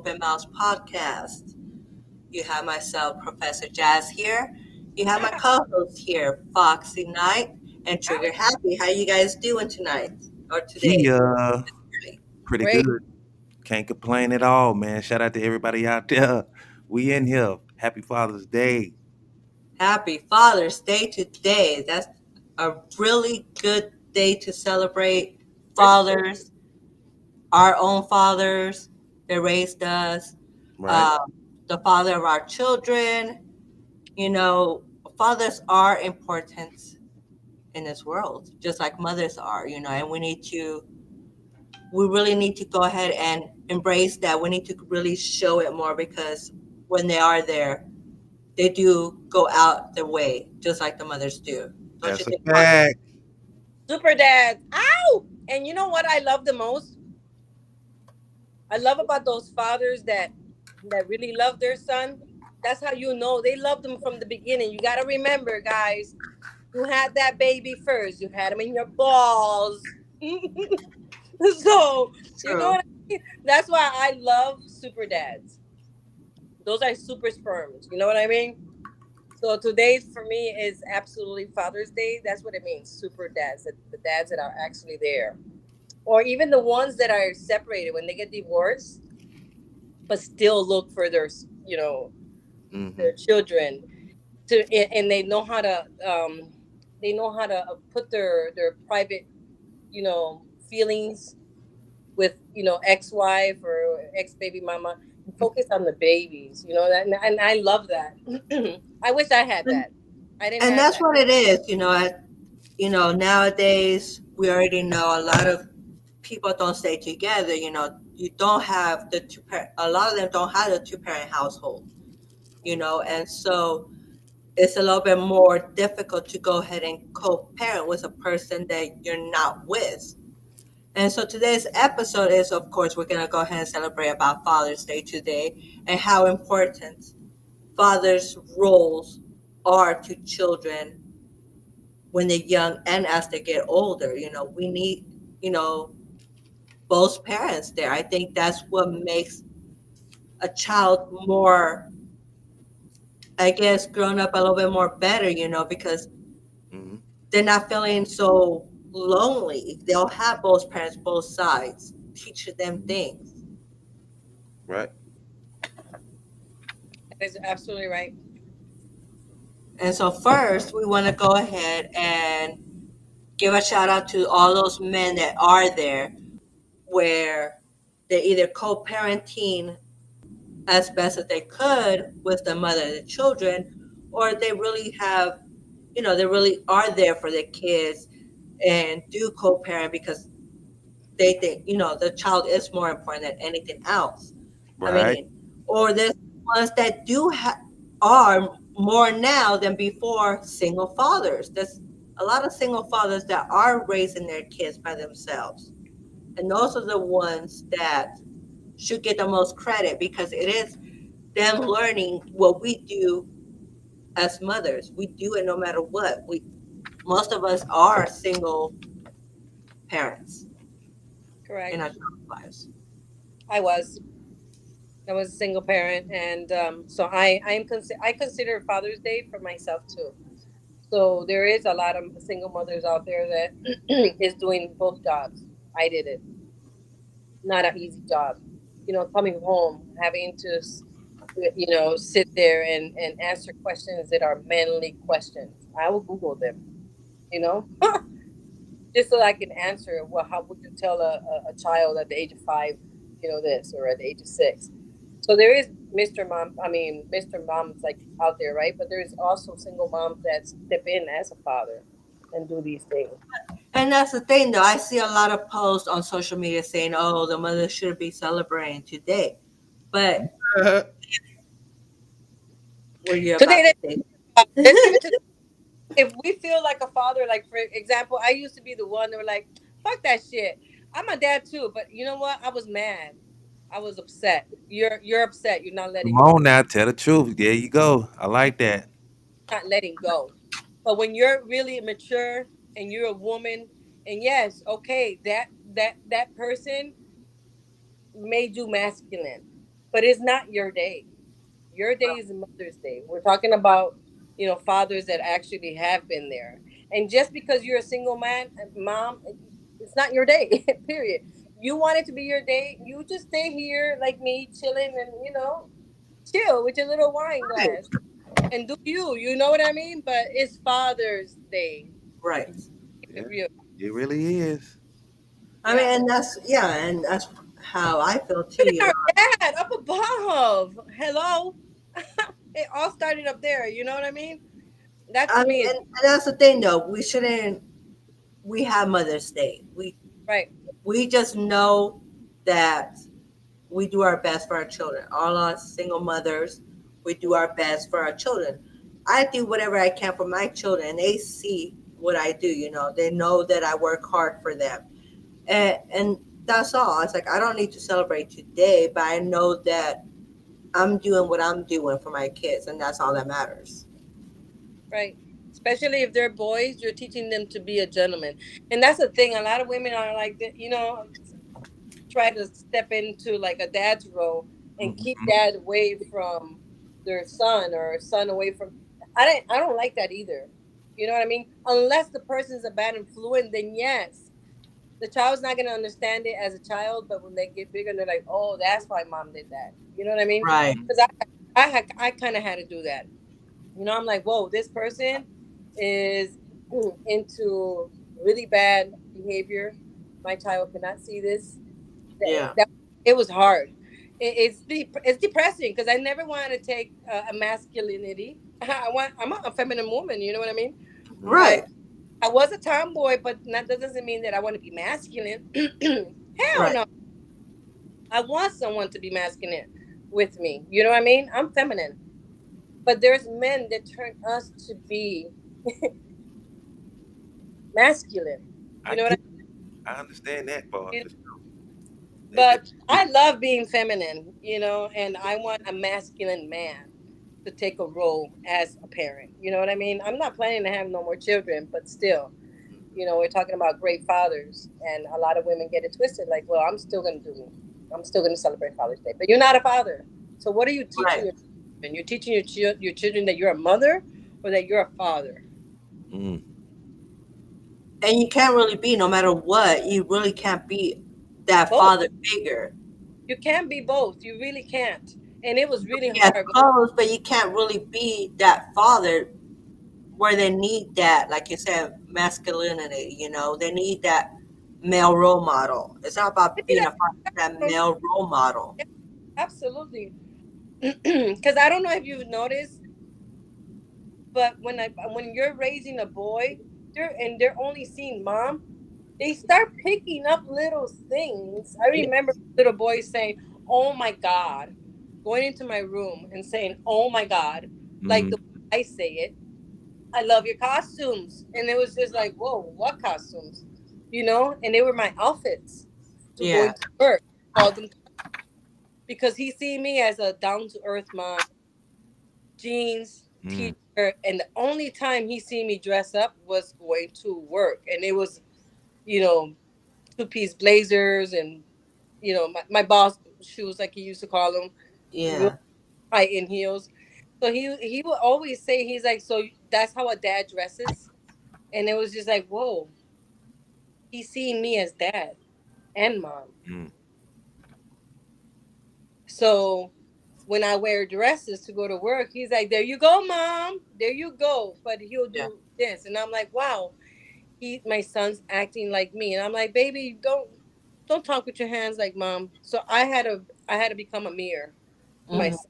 Open Mouse Podcast. You have myself, Professor Jazz here. You have my co-host here, Foxy Knight and Trigger Happy. How you guys doing tonight or today? He Really? pretty Great. good. Can't complain at all, man. Shout out to everybody out there. We in here. Happy Father's Day. Happy Father's Day today. That's a really good day to celebrate fathers, our own fathers that raised us, Right? uh, the father of our children. You know, fathers are important in this world, just like mothers are, and we really need to go ahead and embrace that. We need to really show it more because when they are there, they do go out their way, just like the mothers do. Don't you That's a think, Fox? fact. Super dad. Ow! And you know what I love the most? I love about those fathers that really love their son. That's how you know they love them from the beginning. You got to remember, guys, you had that baby first. You had him in your balls. So, you know True. what I mean? That's why I love super dads. Those are super sperms. You know what I mean? So today for me is absolutely Father's Day. That's what it means. Super dads, the dads that are actually there, or even the ones that are separated when they get divorced, but still look for Hmm. their children and they know how to put their private feelings with ex-wife or ex-baby mama and focus on the babies. And I love that. I wish I had And, that. I didn't and have that's that. what it is. Nowadays we already know a lot of people don't stay together. You don't have the two parent. A lot of them don't have the two-parent household. And so it's a little bit more difficult to go ahead and co-parent with a person that you're not with. And so today's episode is, of course, we're going to go ahead and celebrate about Father's Day today and how important fathers' roles are to children when they're young and as they get older. We need, you know, both parents there. I think that's what makes a child more, I guess, grown up a little bit more better, because Hmm. they're not feeling so lonely. They'll have both parents, both sides, teach them things. Right? That is absolutely right. And so first, we want to go ahead and give a shout out to all those men that are there where they're either co-parenting as best as they could with the mother and the children, or they really have, they really are there for their kids and do co-parent because they think, the child is more important than anything else. I Right. mean, or there's ones that are more now than before single fathers. There's a lot of single fathers that are raising their kids by themselves. And those are the ones that should get the most credit because it is them learning what we do as mothers. We do it no matter what. Most of us are single parents in Correct. our lives. I was. I was a single parent, and so I consider Father's Day for myself too. So there is a lot of single mothers out there that is doing both jobs. I did it. Not an easy job. Coming home, having to sit there and answer questions that are manly questions. I will Google them. You know, just so I can answer. Well, how would you tell a child at the age of 5, this, or at the age of 6? So there is Mr. Mom. I mean, Mr. Mom's like out there, right? But there is also single moms that step in as a father and do these things. And that's the thing, though. I see a lot of posts on social media saying, "Oh, the mother should be celebrating today." But what are you about Today, to say? let's give it to. If we feel like a father, like for example, I used to be the one that were like, "Fuck that shit." I'm a dad too, but you know what? I was mad. I was upset. You're upset. You're not Come letting on go. now, tell the truth. There you go. I like that. Not letting go. But when you're really mature and you're a woman, and yes, okay, that person made you masculine. but it's not your day. Your day is Mother's Day. We're talking about, fathers that actually have been there. And just because you're a single man, mom, it's not your day. Period. You want it to be your day. You just stay here like me, chilling and chill with your little wine Right. glass and do you. You know what I mean? But it's Father's Day. Right. Keep it Yeah, real. it really is. I mean, Yeah. and that's how I feel too. You Our know, dad up above. Hello. It all started up there. You know what I mean? That I to mean, me is and that's the thing though. We shouldn't. We have Mother's Day. right. We just know that we do our best for our children. All us single mothers, we do our best for our children. I do whatever I can for my children. They see what I do. You know, they know that I work hard for them, and that's all. It's like I don't need to celebrate today, but I know that I'm doing what I'm doing for my kids, and that's all that matters. Right. Especially if they're boys, you're teaching them to be a gentleman. And that's the thing. A lot of women are like, try to step into like a dad's role and keep Mhm. dad away from their son or son away from. I don't like that either. You know what I mean? Unless the person's a bad influence, then yes, the child's not gonna understand it as a child. But when they get bigger, they're like, oh, that's why mom did that. You know what I mean? Right. Because I kind of had to do that. I'm like, whoa, this person is into really bad behavior. My child cannot see this. Yeah. It was hard. It's depressing because I never wanted to take a masculinity. I'm a feminine woman. You know what I mean? I Right. I was a tomboy, but that doesn't mean that I want to be masculine. Hell Right. no. I want someone to be masculine with me. You know what I mean? I'm feminine, but there's men that turn us to be masculine. You I know what get. I understand that part I for sure. They just. But I love being feminine, and I want a masculine man to take a role as a parent. You know what I mean? I'm not planning to have no more children, but still, we're talking about great fathers, and a lot of women get it twisted. Like, well, I'm still going to do me. I'm still going to celebrate Father's Day, but you're not a father. So what are you teaching Right. your children? You're teaching your children that you're a mother or that you're a father. Mm. And you can't really be, no matter what, you really can't be that Both. father figure. You can't be both. You really can't. And it was really Yes, hard. close, but you can't really be that father where they need that, like you said, masculinity. You know, they need that male role model. It's not about Maybe being a father, it's that that's male role model. absolutely. Because I don't know if you've noticed, but when you're raising a boy, they're only seeing mom, they start picking up little things. I Yeah. remember little boys saying, "Oh my God," going into my room and saying, "Oh my God," like Mm. the way I say it. I love your costumes, and it was just like, "Whoa, what costumes?" And they were my outfits to Yeah. going to work. Called them because he see me as a down to earth mom, jeans, Mm. t-shirt, and the only time he see me dress up was going to work, and it was you know two-piece blazers and my boss shoes, like he used to call them, real Yeah. high in heels. So he would always say, he's like, so that's how a dad dresses, and it was just like, whoa, he's seeing me as dad and mom. Mm. So when I wear dresses to go to work, he's like, there you go, mom, there you go. But he'll Yeah. do this, and I'm like, wow, my son's acting like me, and I'm like, baby, don't talk with your hands like mom. So I had to become a mirror to Hmm. myself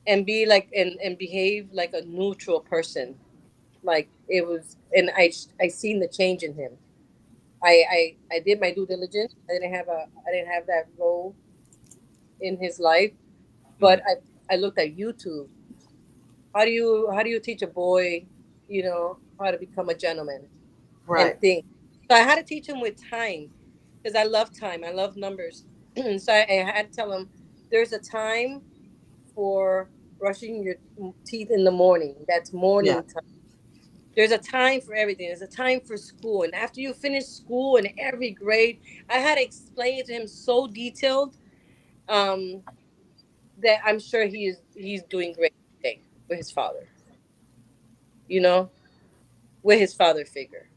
and be like and behave like a neutral person. Like it was, and I seen the change in him. I did my due diligence. I didn't have that role in his life, Mm. but I looked at YouTube. How do you teach a boy, how to become a gentleman and Right. think? So I had to teach him with time because I love time. I love numbers. So I had to tell him there's a time for brushing your teeth in the morning. That's Yeah. morning time. There's a time for everything. There's a time for school. And after you finish school in every grade, I had to explain it to him so detailed. Um, that I'm sure he's doing great today with his father. You know, with his father figure,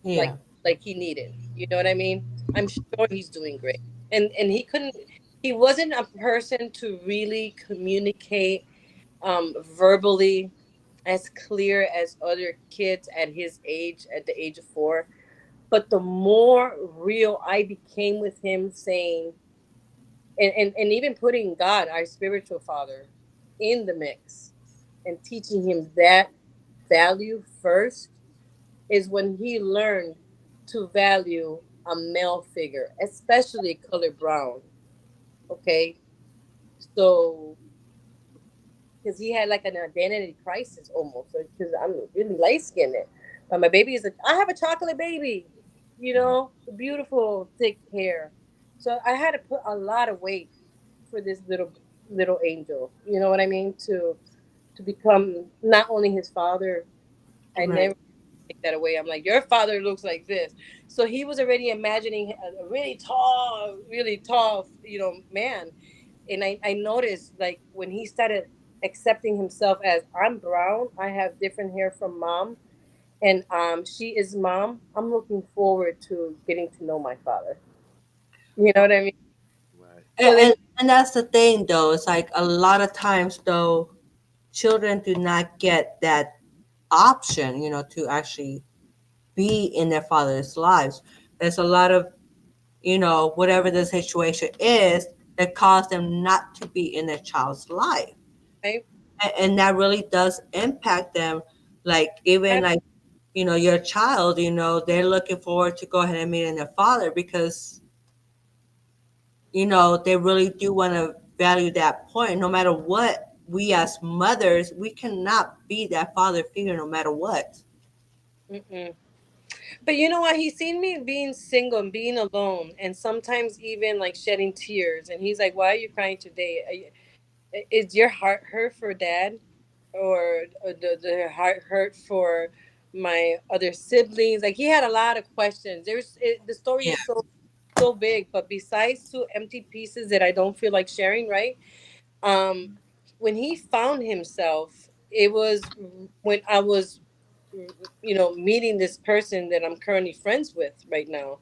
like Yeah. like he needed. You know what I mean? I'm sure he's doing great. And he couldn't. He wasn't a person to really communicate verbally as clear as other kids at his age, at the age of 4. But the more real I became with him, saying, and even putting God, our spiritual father, in the mix and teaching him that value first, is when he learned to value a male figure, especially color brown. Okay. So, because he had like an identity crisis almost, because I'm really light skinned. But my baby is I have a chocolate baby, beautiful, thick hair. So I had to put a lot of weight for this little angel. You know what I mean? To become not only his father. I Right. never take that away. I'm like, your father looks like this. So he was already imagining a really tall, man. And I noticed, like, when he started accepting himself as, I'm brown, I have different hair from mom, and she is mom. I'm looking forward to getting to know my father. You know what I mean? Right. So then, And that's the thing though. It's like a lot of times though, children do not get that option, to actually be in their father's lives. There's a lot of, whatever the situation is that cause them not to be in their child's life. right? And that really does impact them. Like even like, your child, they're looking forward to go ahead and meeting their father because, they really do want to value that point. No matter what, we as mothers, we cannot be that father figure no matter what. Mm-mm. But you know what? He's seen me being single and being alone, and sometimes even like shedding tears. And he's like, "Why are you crying today? Is your heart hurt for dad, or the heart hurt for my other siblings?" Like, he had a lot of questions. The story Yeah. is so big, but besides two empty pieces that I don't feel like sharing, right? Um, when he found himself, it was when I was, meeting this person that I'm currently friends with right now,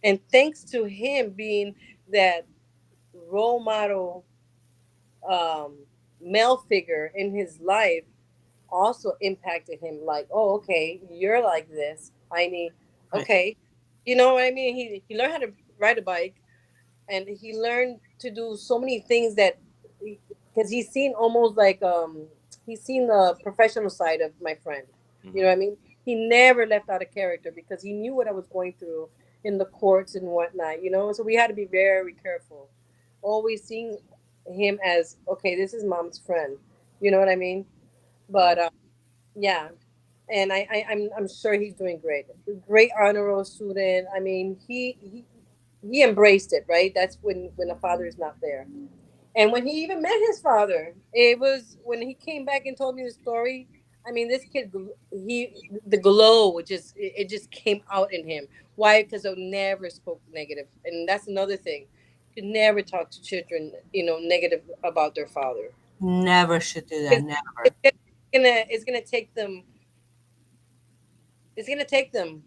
and thanks to him being that role model, um, male figure in his life, also impacted him. Like, oh, okay, you're like this. I need, Right. okay, you know what I mean. He learned how to ride a bike, and he learned to do so many things that, because he's seen almost like, he's seen the professional side of my friend. You know Hmm. what I mean? He never left out a character because he knew what I was going through in the courts and whatnot. So we had to be very careful, always seeing him as, okay, this is mom's friend. You know what I mean? But Right. yeah, and I'm sure he's doing great. Great honor roll student. I mean, he embraced it, right? That's when the father is not there. And when he even met his father, it was when he came back and told me the story. I mean, this kid, the glow it just came out in him. Why? Because I never spoke negative, and that's another thing. You could never talk to children, negative about their father, Never should do that. because Never. it's gonna take them. It's gonna take them,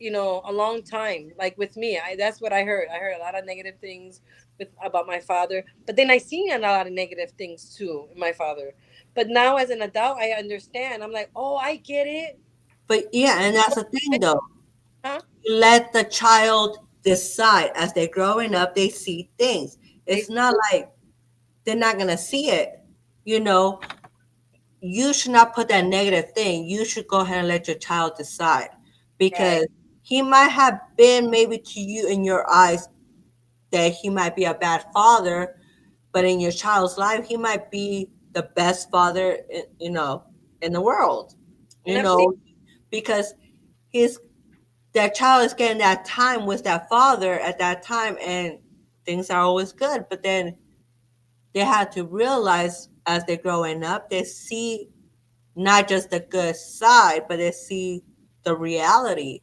a long time. Like with me, that's what I heard. I heard a lot of negative things about my father, but then I seen a lot of negative things too in my father. But now as an adult, I understand. I'm like, oh, I get it. But yeah, and that's the thing though. Huh? You let the child decide as they're growing up, they see things. It's They, not like they're not gonna see it. You know, you should not put that negative thing. You should go ahead and let your child decide right. because he might have been maybe to you in your eyes that he might be a bad father, but in your child's life, he might be the best father, in the world, And you I've seen. know, because his that child is getting that time with that father at that time, and things are always good. But then they have to realize as they're growing up, they see not just the good side, but they see the reality,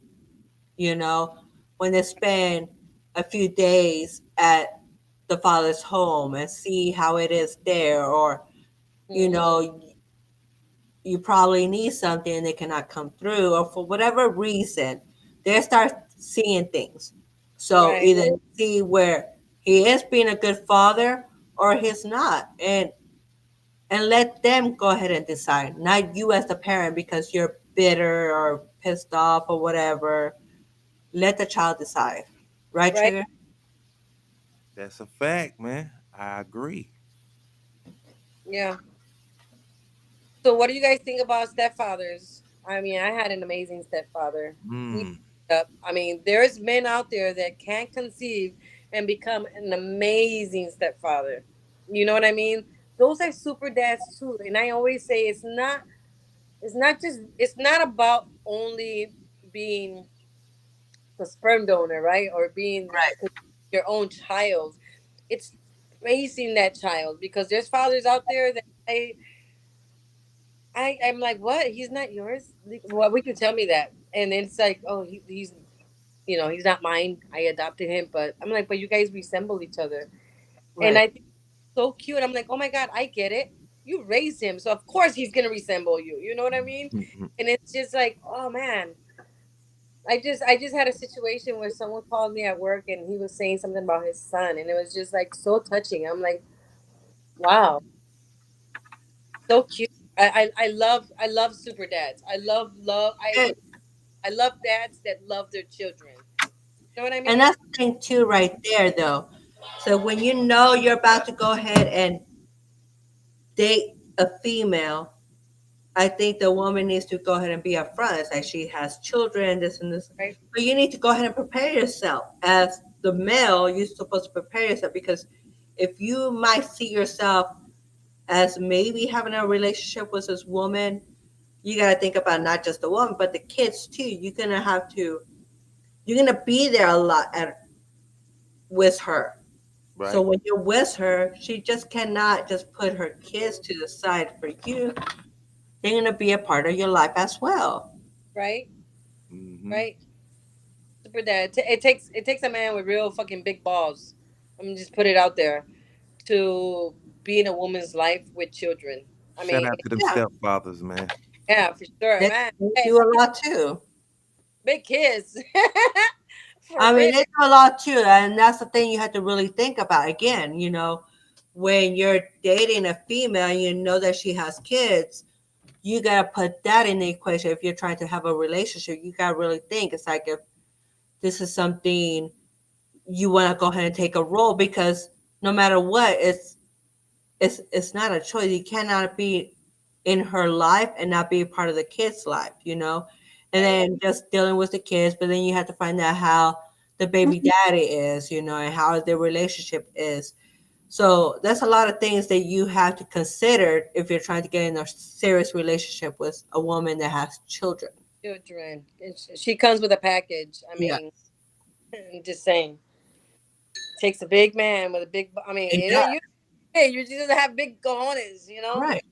you know, when they spend a few days at the father's home and see how it is there, or you Mhm. know, you probably need something and they cannot come through, or for whatever reason, they start seeing things. So Right. either see where he is being a good father or he's not, and let them go ahead and decide, not you as the parent because you're bitter or pissed off or whatever. Let the child decide, right, Right. Trigger? That's a fact, man. I agree. Yeah. So what do you guys think about stepfathers? I mean, I had an amazing stepfather. He Mm. I mean, there's men out there that can't conceive and become an amazing stepfather. You know what I mean? Those are super dads too. And I always say it's not about only being the sperm donor, right? Or being Right. your own child. It's raising that child, because there's fathers out there that I'm like, what? He's not yours? Like, well, would you tell me that? And then it's like, oh, he's he's not mine. I adopted him, but I'm like, but you guys resemble each other, and Right. I think it's so cute. I'm like, oh my god, I get it. You raised him, so of course he's gonna resemble you. You know what I mean? And it's just like, oh man, I just had a situation where someone called me at work and he was saying something about his son, and it was just like so touching. I'm like, wow, so cute. I love super dads. And, I love dads that love their children. You know what I and mean? that's the thing too, right there, though. So when you know you're about to go ahead and date a female, I think the woman needs to go ahead and be upfront. It's like she has children, this and this. Right? But you need to go ahead and prepare yourself. As the male, you're supposed to prepare yourself, because if you might see yourself as maybe having a relationship with this woman, you got to think about not just the woman, but the kids too. You're going to be there a lot with her. So Right. when you're with her, she just cannot just put her kids to the side for you. They're going to be a part of your life as well. Right? Mm-hmm. Right? Super dad. It takes a man with real fucking big balls. I'm gonna just put it out there, to be in a woman's life with children. I Shout mean, out to them Yeah, stepfathers, man. yeah, for sure, they man. they Hey, do a lot too. big kids, for I real. mean, they do a lot too, and that's the thing you have to really think about. Again, when you're dating a female and you know that she has kids, you gotta put that in the equation. If you're trying to have a relationship, you gotta really think. It's like, if this is something you want to go ahead and take a role, because no matter what, it's not a choice. You cannot be in her life and not be a part of the kid's life. And Right? then just dealing with the kids, but then you have to find out how the baby daddy is, and how their relationship is. So that's a lot of things that you have to consider if you're trying to get in a serious relationship with a woman that has children. Children. And she comes with a package. I Yeah, mean, I'm just saying, takes a big man with a big. I mean, it does. hey, you just have big cojones, you know. Right.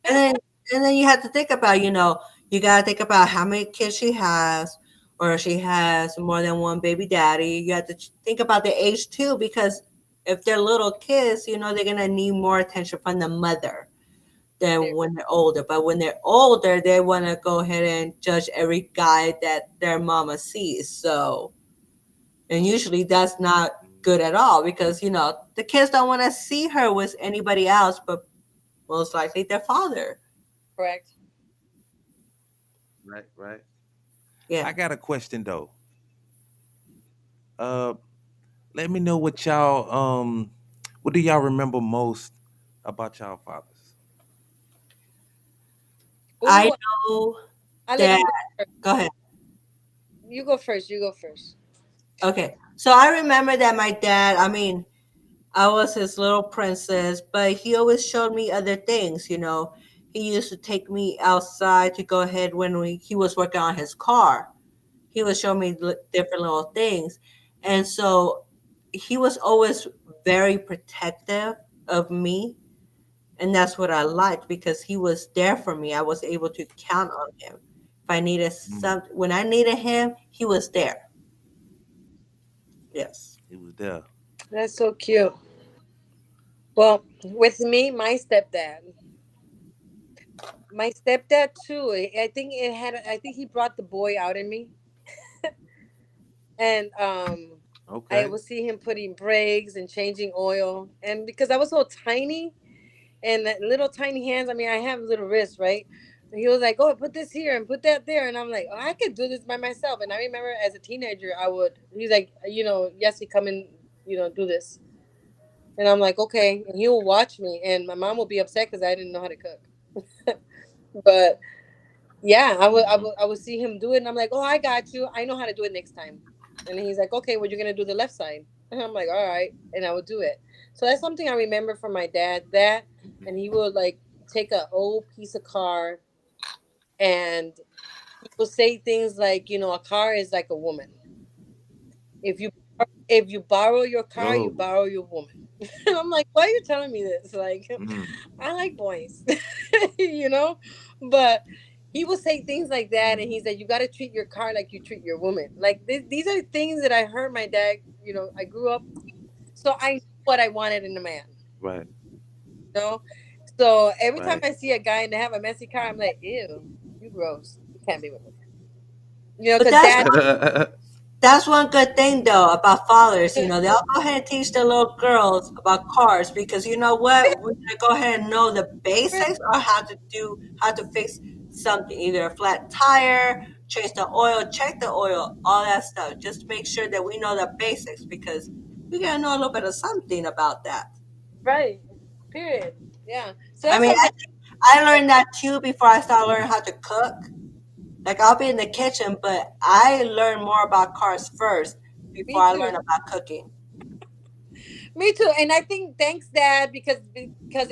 And then you have to think about, you gotta think about how many kids she has, or if she has more than one baby daddy. You have to think about the age too, because if they're little kids, they're gonna need more attention from the mother than when they're older. But when they're older, they wanna go ahead and judge every guy that their mama sees. So, and usually that's not good at all, because the kids don't want to see her with anybody else but most likely their father. Correct. Right, right. Yeah. I got a question though. Uh, Let me know what do y'all remember most about y'all fathers? I Ooh, know I'll let that. you go first. Go ahead. You go first. You go first. Okay. So I remember that my dad, I mean, I was his little princess, but he always showed me other things. He used to take me outside to go ahead when he was working on his car. He would show me different little things. And so he was always very protective of me. And that's what I liked, because he was there for me. I was able to count on him. If I needed Mm, something, when I needed him, he was there. Yes. he was there. That's so cute. Well, with me, my stepdad too. I think it had. I think he brought the boy out in me, and I Okay. would see him putting brakes and changing oil, and because I was so tiny and that little tiny hands. I mean, I have little wrists, right? And he was like, "Oh, put this here and put that there," and I'm like, "Oh, I could do this by myself." And I remember as a teenager, I would. He's like, "Yes, you come and do this," and I'm like, "Okay," and he will watch me, and my mom will be upset because I didn't know how to cook, but yeah, I would, I Mm-hmm. would, I would see him do it, and I'm like, "Oh, I got you. I know how to do it next time." And he's like, "Okay, well, you're gonna do the left side," and I'm like, "All right," and I would do it. So that's something I remember from my dad. That, and he would like take a old piece of car, and he would say things like, "A car is like a woman. If you if you borrow your car, you Oh. borrow your woman." And I'm like, "Why are you telling me this?" Like, Mm. I like boys, you know, but he will say things like that, and he Mm. said, "You got to treat your car like you treat your woman." Like these are things that I heard my dad. I grew up, so I knew what I wanted in a man. Right. You know, so every time Right. I see a guy and they have a messy car, I'm like, "Ew, you gross. You can't be with me." But Because dad, that's one good thing though about fathers. They'll go ahead and teach their little girls about cars because you know what? We're gonna go ahead and know the basics or how to fix something, either a flat tire, change the oil, check the oil, all that stuff. Just make sure that we know the basics because we gotta know a little bit of something about that. right? Period. Yeah. So I that's mean, something. I learned that too before I started learning how to cook. Like I'll be in the kitchen, but I learn more about cars first before Me I too. learn about cooking. Me too. And I think thanks, Dad, because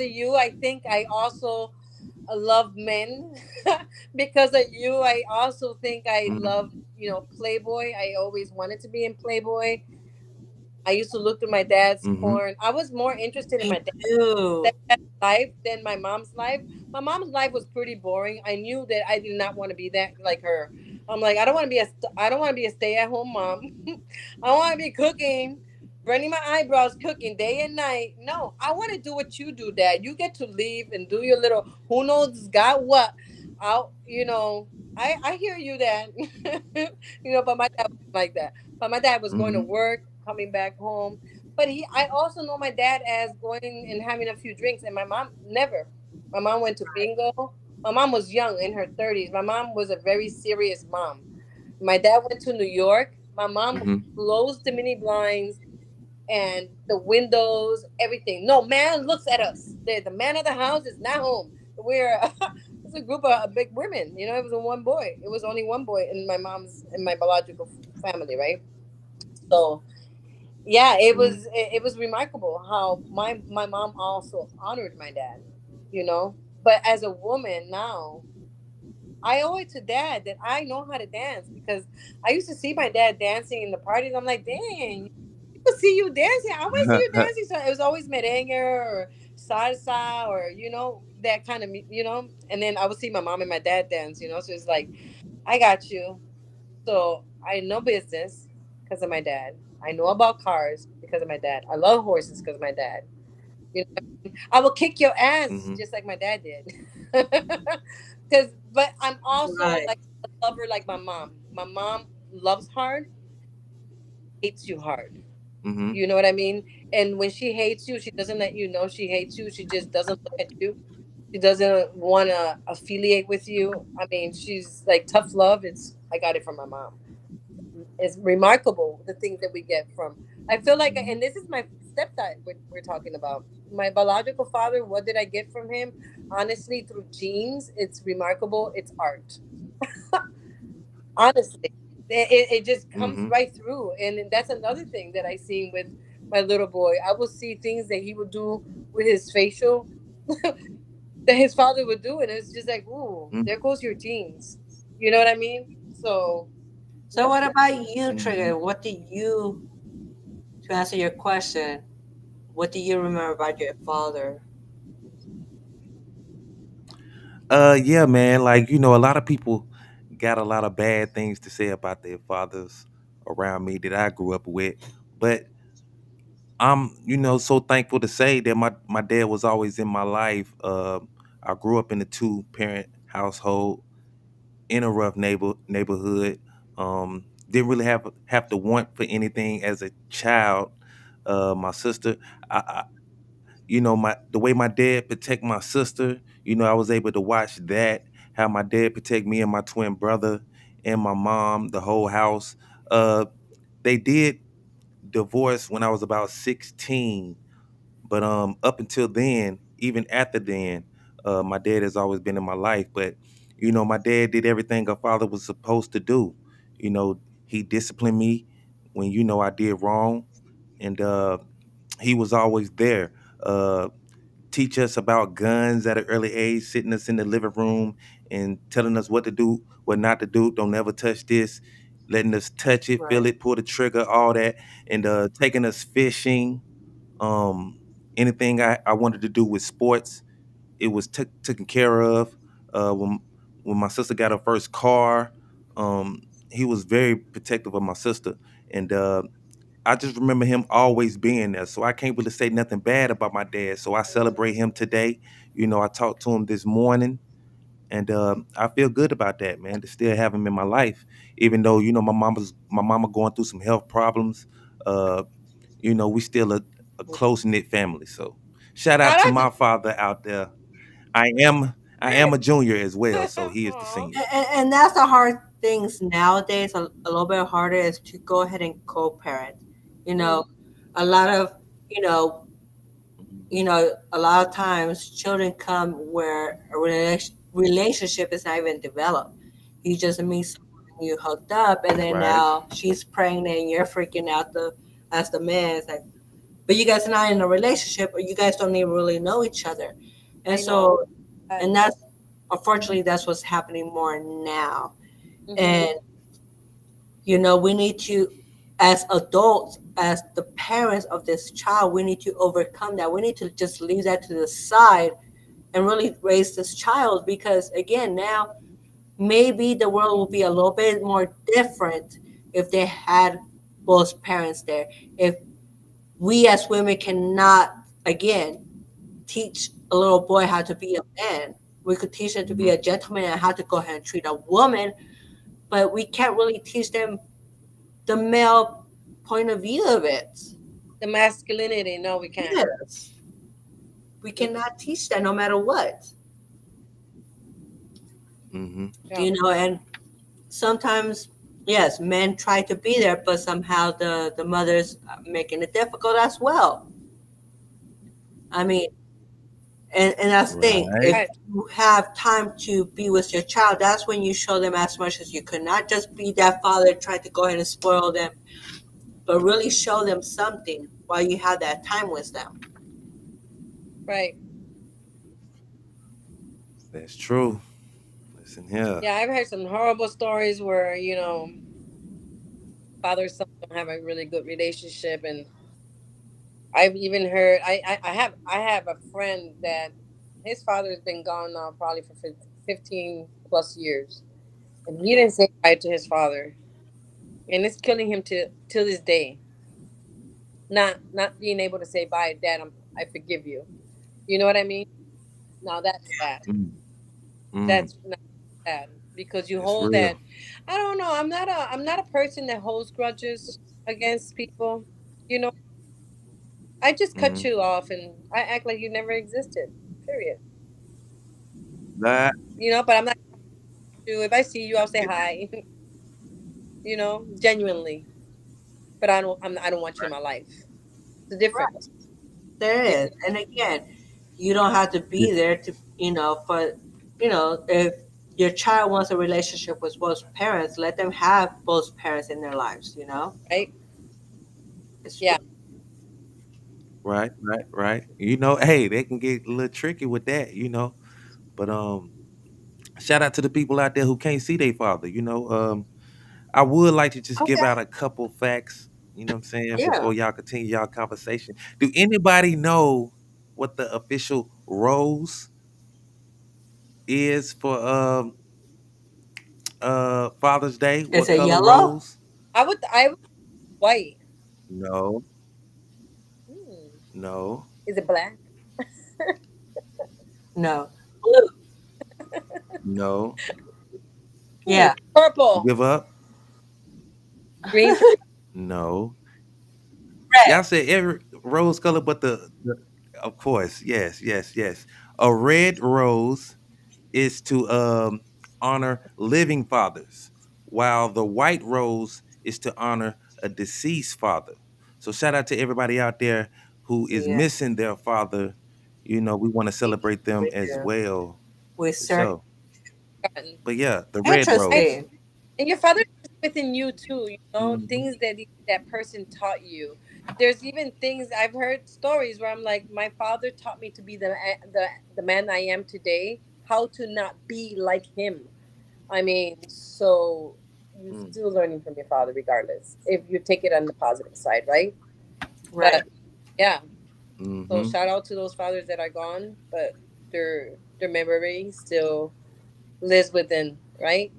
of you, I think I also love men. Because of you, I also think I Mm. love Playboy. I always wanted to be in Playboy. I used to look through my dad's Mm-hmm. porn. I was more interested in Me my too. stepdad's life than my mom's life. My mom's life was pretty boring. I knew that I did not want to be that like her. I'm like, I don't want to be a stay at home mom. I don't want to be cooking, burning my eyebrows, cooking day and night. No, I want to do what you do, Dad. You get to leave and do your little who knows God what. Out, I hear you, Dad. But my dad was like that. But my dad was going to Mm-hmm. work, coming back home. But I also know my dad as going and having a few drinks, and my mom never. My mom went to bingo. My mom was young in her 30s. My mom was a very serious mom. My dad went to New York. My mom would Mm-hmm. close the mini blinds and the windows, everything. No man looks at us. The man of the house is not home. We're it's a group of big women. It was a one boy. It was only one boy in my biological family, right? So yeah, it was remarkable how my mom also honored my dad, you know. But as a woman now, I owe it to Dad that I know how to dance because I used to see my dad dancing in the parties. I'm like, dang, people see you dancing. I always see you Mm-hmm. dancing. So it was always merengue or salsa or that kind of And then I would see my mom and my dad dance. So it's like, I got you. So I know business because of my dad. I know about cars because of my dad. I love horses because of my dad. I will kick your ass Mm-hmm. just like my dad did. But I'm also Right. like a lover like my mom. My mom loves hard, hates you hard. Mm-hmm. You know what I mean? And when she hates you, she doesn't let you know she hates you. She just doesn't look at you. She doesn't want to affiliate with you. I mean, she's like tough love. I got it from my mom. It's remarkable the things that we get from. I feel like, and this is my stepdad we're talking about. My biological father, what did I get from him? Honestly, through genes, it's remarkable. It's art. Honestly, it just comes Mm-hmm. right through. And that's another thing that I seen with my little boy. I will see things that he would do with his facial that his father would do. And it's just like, ooh, there goes your genes. You know what I mean? So, So yep. what about you, Mm-hmm. Trigger? To answer your question, what do you remember about your father? Yeah, man. Like, a lot of people got a lot of bad things to say about their fathers around me that I grew up with. But I'm, so thankful to say that my dad was always in my life. I grew up in a two parent household in a rough neighborhood. Didn't really have to want for anything as a child. My sister, I my the way my dad protect my sister. I was able to watch that, how my dad protect me and my twin brother and my mom, the whole house. They did divorce when I was about 16, but up until then, even after then, my dad has always been in my life. But my dad did everything a father was supposed to do. He disciplined me when I did wrong, and he was always there. Teach us about guns at an early age, sitting us in the living room and telling us what to do, what not to do. Don't ever touch this, letting us touch it, feel Right. it, pull the trigger, all that, and taking us fishing. Um, Anything I wanted to do with sports, it was taken care of. When my sister got her first car, he was very protective of my sister, and I just remember him always being there. So I can't really say nothing bad about my dad. So I celebrate him today. I talked to him this morning, and I feel good about that, man. To still have him in my life, even though my mama going through some health problems. Uh, we still a close knit family. So shout Oh, out to that's my father out there. I am a junior as well, so he is the Aw. senior. And that's the hard things nowadays. A little bit harder is to go ahead and co-parent. You Mhm. know, a lot of you know a lot of times children come where a relationship is not even developed. You just meet someone, you hooked up, and then Right. now she's pregnant, and you're freaking out as the man. It's like, but you guys are not in a relationship, or you guys don't even really know each other, and I know. so and that's unfortunately that's what's happening more now. Mm-hmm. And we need to, as adults, as the parents of this child, we need to overcome that. We need to just leave that to the side and really raise this child, because again, now maybe the world will be a little bit more different if they had both parents there. If we as women cannot, again, teach a little boy how to be a man, we could teach them to be Mhm. a gentleman and how to go ahead and treat a woman, but we can't really teach them the male point of view of it. The masculinity. No, we can't. Yes. We cannot teach that no matter what. Mhm. Yeah. And sometimes, yes, men try to be there, but somehow the mothers are making it difficult as well. I mean, and that's the thing. Right. If Right. you have time to be with your child, that's when you show them as much as you could. Not just be that father trying to go ahead and spoil them, but really show them something while you have that time with them. Right. That's true. Listen here. Yeah, I've heard some horrible stories where father son don't have a really good relationship, and I've even heard I have a friend that his father has been gone now probably for 15 plus years, and he didn't say bye to his father, and it's killing him to this day. Not being able to say bye, Dad. I forgive you. You know what I mean? Now that's sad. Mm, mm, That's not sad because you it's hold real. that. I don't know. I'm not a person that holds grudges against people. You know, I just cut Mhm. you off and I act like you never existed. Period. That But I'm not you. If I see you, I'll say hi. Genuinely. But I don't want you in my life. It's a difference. There Yeah. is. And again, you don't have to yeah. be there to, for, if your child wants a relationship with both parents, let them have both parents in their lives. Right. It's Yeah. Right, right, right. Hey, they can get a little tricky with that, But shout out to the people out there who can't see their father. I would like to just give okay. out a couple facts, what I'm saying, Yeah. before y'all continue y'all conversation. Do anybody know what the official rose is for Father's Day? Is What it color yellow? rose? I would white. No. No. Is it black? No. Blue. No. Yeah. You Purple. give up? Green. No. Red. Y'all said every rose color, but the of course, yes, yes, yes. A red rose is to honor living fathers, while the white rose is to honor a deceased father. So shout out to everybody out there who is Yeah. missing their father. You know, we want to celebrate them We as do. well We for certainly. sure. But yeah, the red I, rose. Interesting. and your father is within you too. You know Mhm. things that that person taught you. There's even things I've heard stories where I'm like, my father taught me to be the man I am today. How to not be like him. I mean, so you're Mm. still learning from your father, regardless if you take it on the positive side, right? Right. But yeah, so Mm-hmm. shout out to those fathers that are gone, but their memory still lives within, right?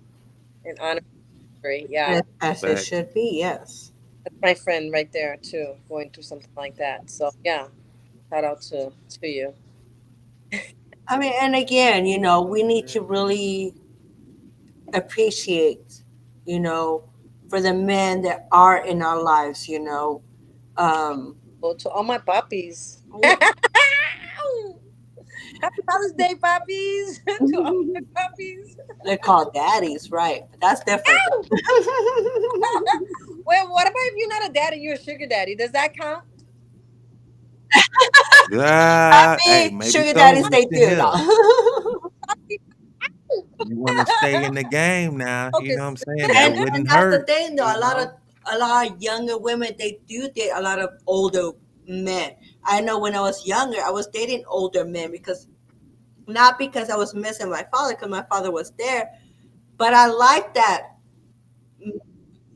And honor, yeah. As it Facts. should be. Yes. That's my friend right there too, going through something like that. So yeah, shout out to you. I mean, and again, we need to really appreciate, you know, for the men that are in our lives. Um, Well, to all my puppies. yeah, Happy Father's Day, puppies! To all my puppies. they're called daddies, right? But that's different. Ow! Well, what about if you're not a daddy, you're a sugar daddy? Does that count? Hey, I mean, maybe sugar so. daddies, they Listen do. here. No. You want to stay in the game now. You Okay, know what I'm so saying? That And wouldn't that's the hurt. thing, though. You know? A lot of younger women, they do date a lot of older men. I know when I was younger, I was dating older men because not because I was missing my father, because my father was there, but I like that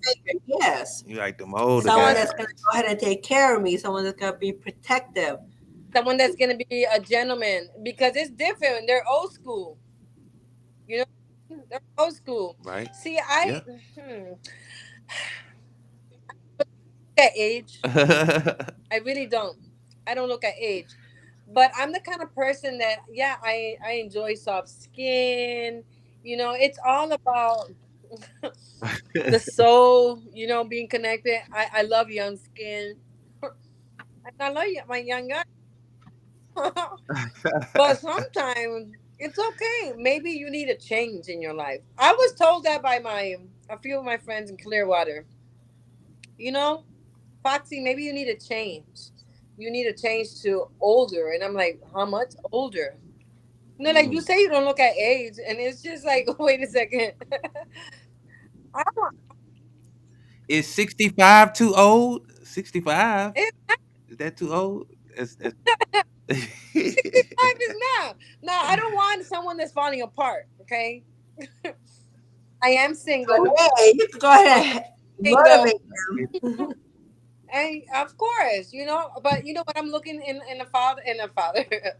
figure. Yes, You like them older someone someone that's gonna guys. go ahead and take care of me, someone that's gonna be protective. someone that's gonna be a gentleman because it's different. They're old school, you know. They're old school. Right? See, I Yeah. at age. I really don't. I don't look at age. But I'm the kind of person that yeah, I enjoy soft skin. You know, it's all about the soul, being connected. I love young skin. And I love my young guy. But sometimes it's okay. Maybe you need a change in your life. I was told that by my a few of my friends in Clearwater. You know, Foxy, maybe you need a change. You need a change to older. And I'm like, how much older? No, like you Mm. say you don't look at age, and it's just like, wait a second. I don't, Is 65 too old? 65? it, Is that too old? It's 65 is now. No, I don't want someone that's falling apart. Okay, I am single. Hey, you can go ahead and Single, motivate them. and of course, but you know what? I'm looking in a father,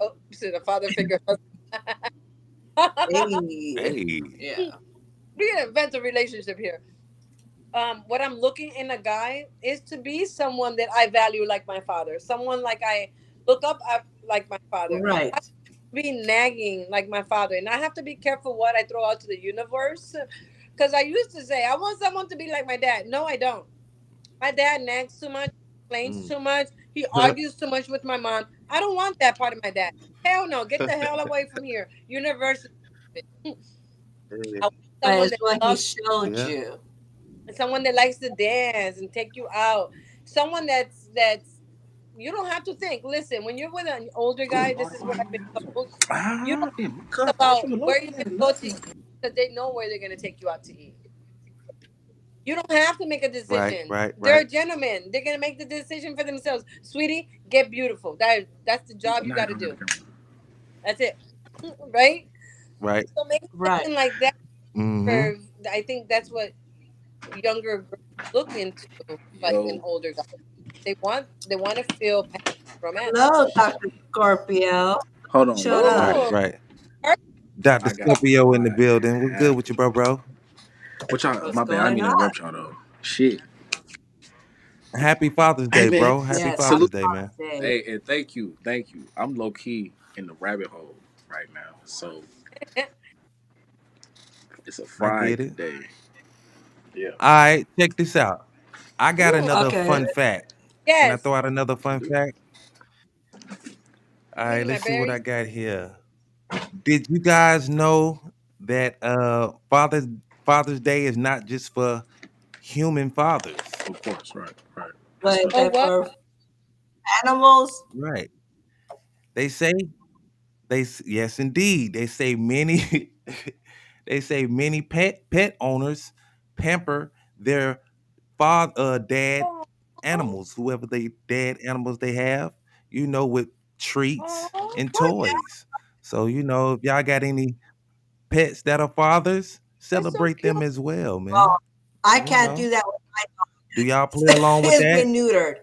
oh, a father figure. Hey, hey. yeah, We can invent a relationship here. What I'm looking in a guy is to be someone that I value like my father, someone like I look up at like my father. right. Be nagging like my father, and I have to be careful what I throw out to the universe. Because I used to say I want someone to be like my dad. No, I don't. My dad nags too much, complains Mm. too much. He argues too much with my mom. I don't want that part of my dad. Hell no, get the hell away from here. Universe. I want But someone it's that what he loves, showed Yeah. you. someone that likes to dance and take you out. Someone that's you don't have to think. Listen, when you're with an older guy, this is what I've been told. You don't think about where you're gonna go to eat because they know where they're gonna take you out to eat. You don't have to make a Right, decision. right, They're right. gentlemen. They're gonna make the decision for themselves. Sweetie, get beautiful. That's the job you got to do. That's it, right? Right. So maybe Right. something like that. Mm-hmm. For I think that's what younger girls look into, like an Yo, older guy. They want to feel romance. Hello, Dr. Scorpio. hold on, Showed what? up. Right, Ooh, right. Dr. I got Scorpio in the my building. What's good app. with you, bro? What y'all? What's My bad. I didn't going mean to on? interrupt y'all though. Shit. Happy Father's Hey Day, man, bro. Happy Yes, happy Father's salute. Day, man. Father's Day. Hey, and thank you. I'm low key in the rabbit hole right now, so it's a I get it. Friday. Yeah, All right, check this out. I got Yeah. another Okay. fun fact. Can I Yes. throw out another let's fun do it. fact? All Give me right, my let's see what I berries. got here. Did you guys know that Father's Day is not just for human fathers? Of course, right, right. That's But for Oh, that what? for animals, Right. They say yes indeed. They say many they say many pet owners pamper their dad Oh, animals, whoever they dad animals they have, with treats oh, and well, toys. So, if y'all got any pets that are fathers, that's so celebrate cute. them as well, well, man. I You can't do know. that. Do y'all play along with It's that? been neutered.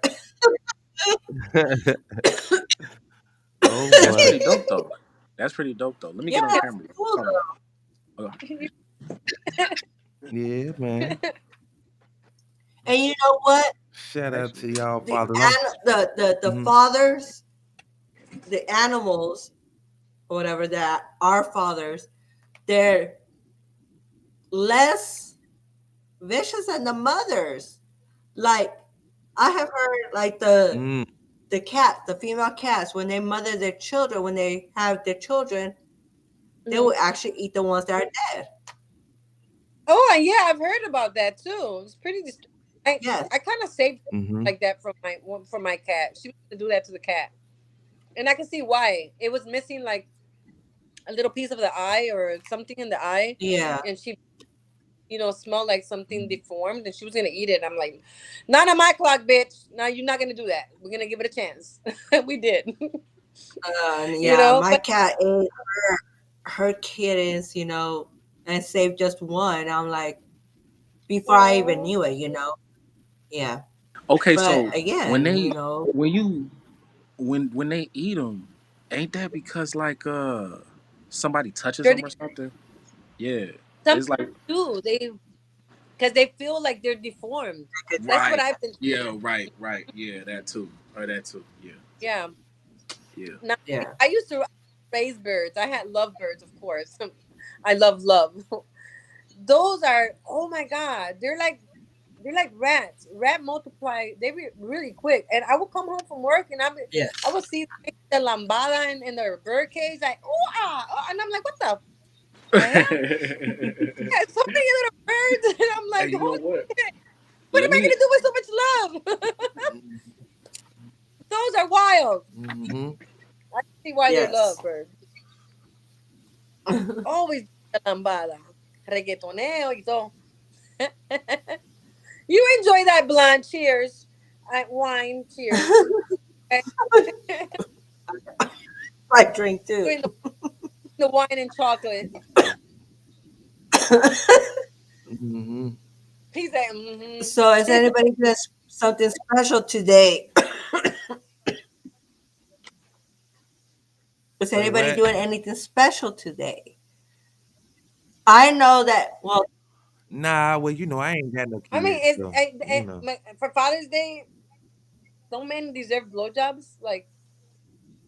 Oh that's boy. pretty dope though. That's pretty dope though. Let me Yeah, get on it's camera. cool Hold though. on. Yeah, man. And you know what? Shout out to Actually, y'all The fathers. the Mhm. fathers, the animals, or whatever that are fathers, they're less vicious than the mothers. Like I have heard, like Mm, the cat, the female cats, when they mother their children, when they have their children, they Mhm. will actually eat the ones that are dead. Oh, yeah, I've heard about that too. It's pretty. I Yes. I kind of saved mhm. like that from my cat. She was to do that to the cat, and I can see why. It was missing like a little piece of the eye or something in the eye, Yeah. and she, smelled like something deformed, and she was gonna eat it. I'm like, not on my clock, bitch. No, you're not gonna do that. We're gonna give it a chance. We did, Yeah, my but cat ate her kittens, and saved just one. I'm like, before I even oh, knew it, Yeah. okay, But so when again, they when you when they eat them, ain't that because like somebody touches they're them or something? Yeah, some it's like do they because they feel like they're deformed. That's what right. I've been told. Yeah, right. Yeah, that too. Or that too. Yeah, Yeah. yeah. Now, yeah. I used to raise birds. I had lovebirds, of course. I love love. Those are, oh my god, they're like rats. Rat multiply. They really quick. And I would come home from work and I Yes. would see the lambada in their bird cage, like and I'm like, what the hell? Yeah, so many little birds, and I'm Hey, like, you know holy what? shit, what am Let I me. gonna do with so much love? Those are wild. Mhm. I see why they're Yes. loved birds. Always the lambada, reggaetoneo y todo. You enjoy that blunt. Cheers. Wine. Cheers. Okay. I drink too. Doing the wine and chocolate. Mhm. He said, mm-hmm. So is anybody doing something special today? Is Say anybody what? doing anything special today? I know that, well, Nah, well, I ain't got no I mean, kids, so for Father's Day, don't men deserve blowjobs? Like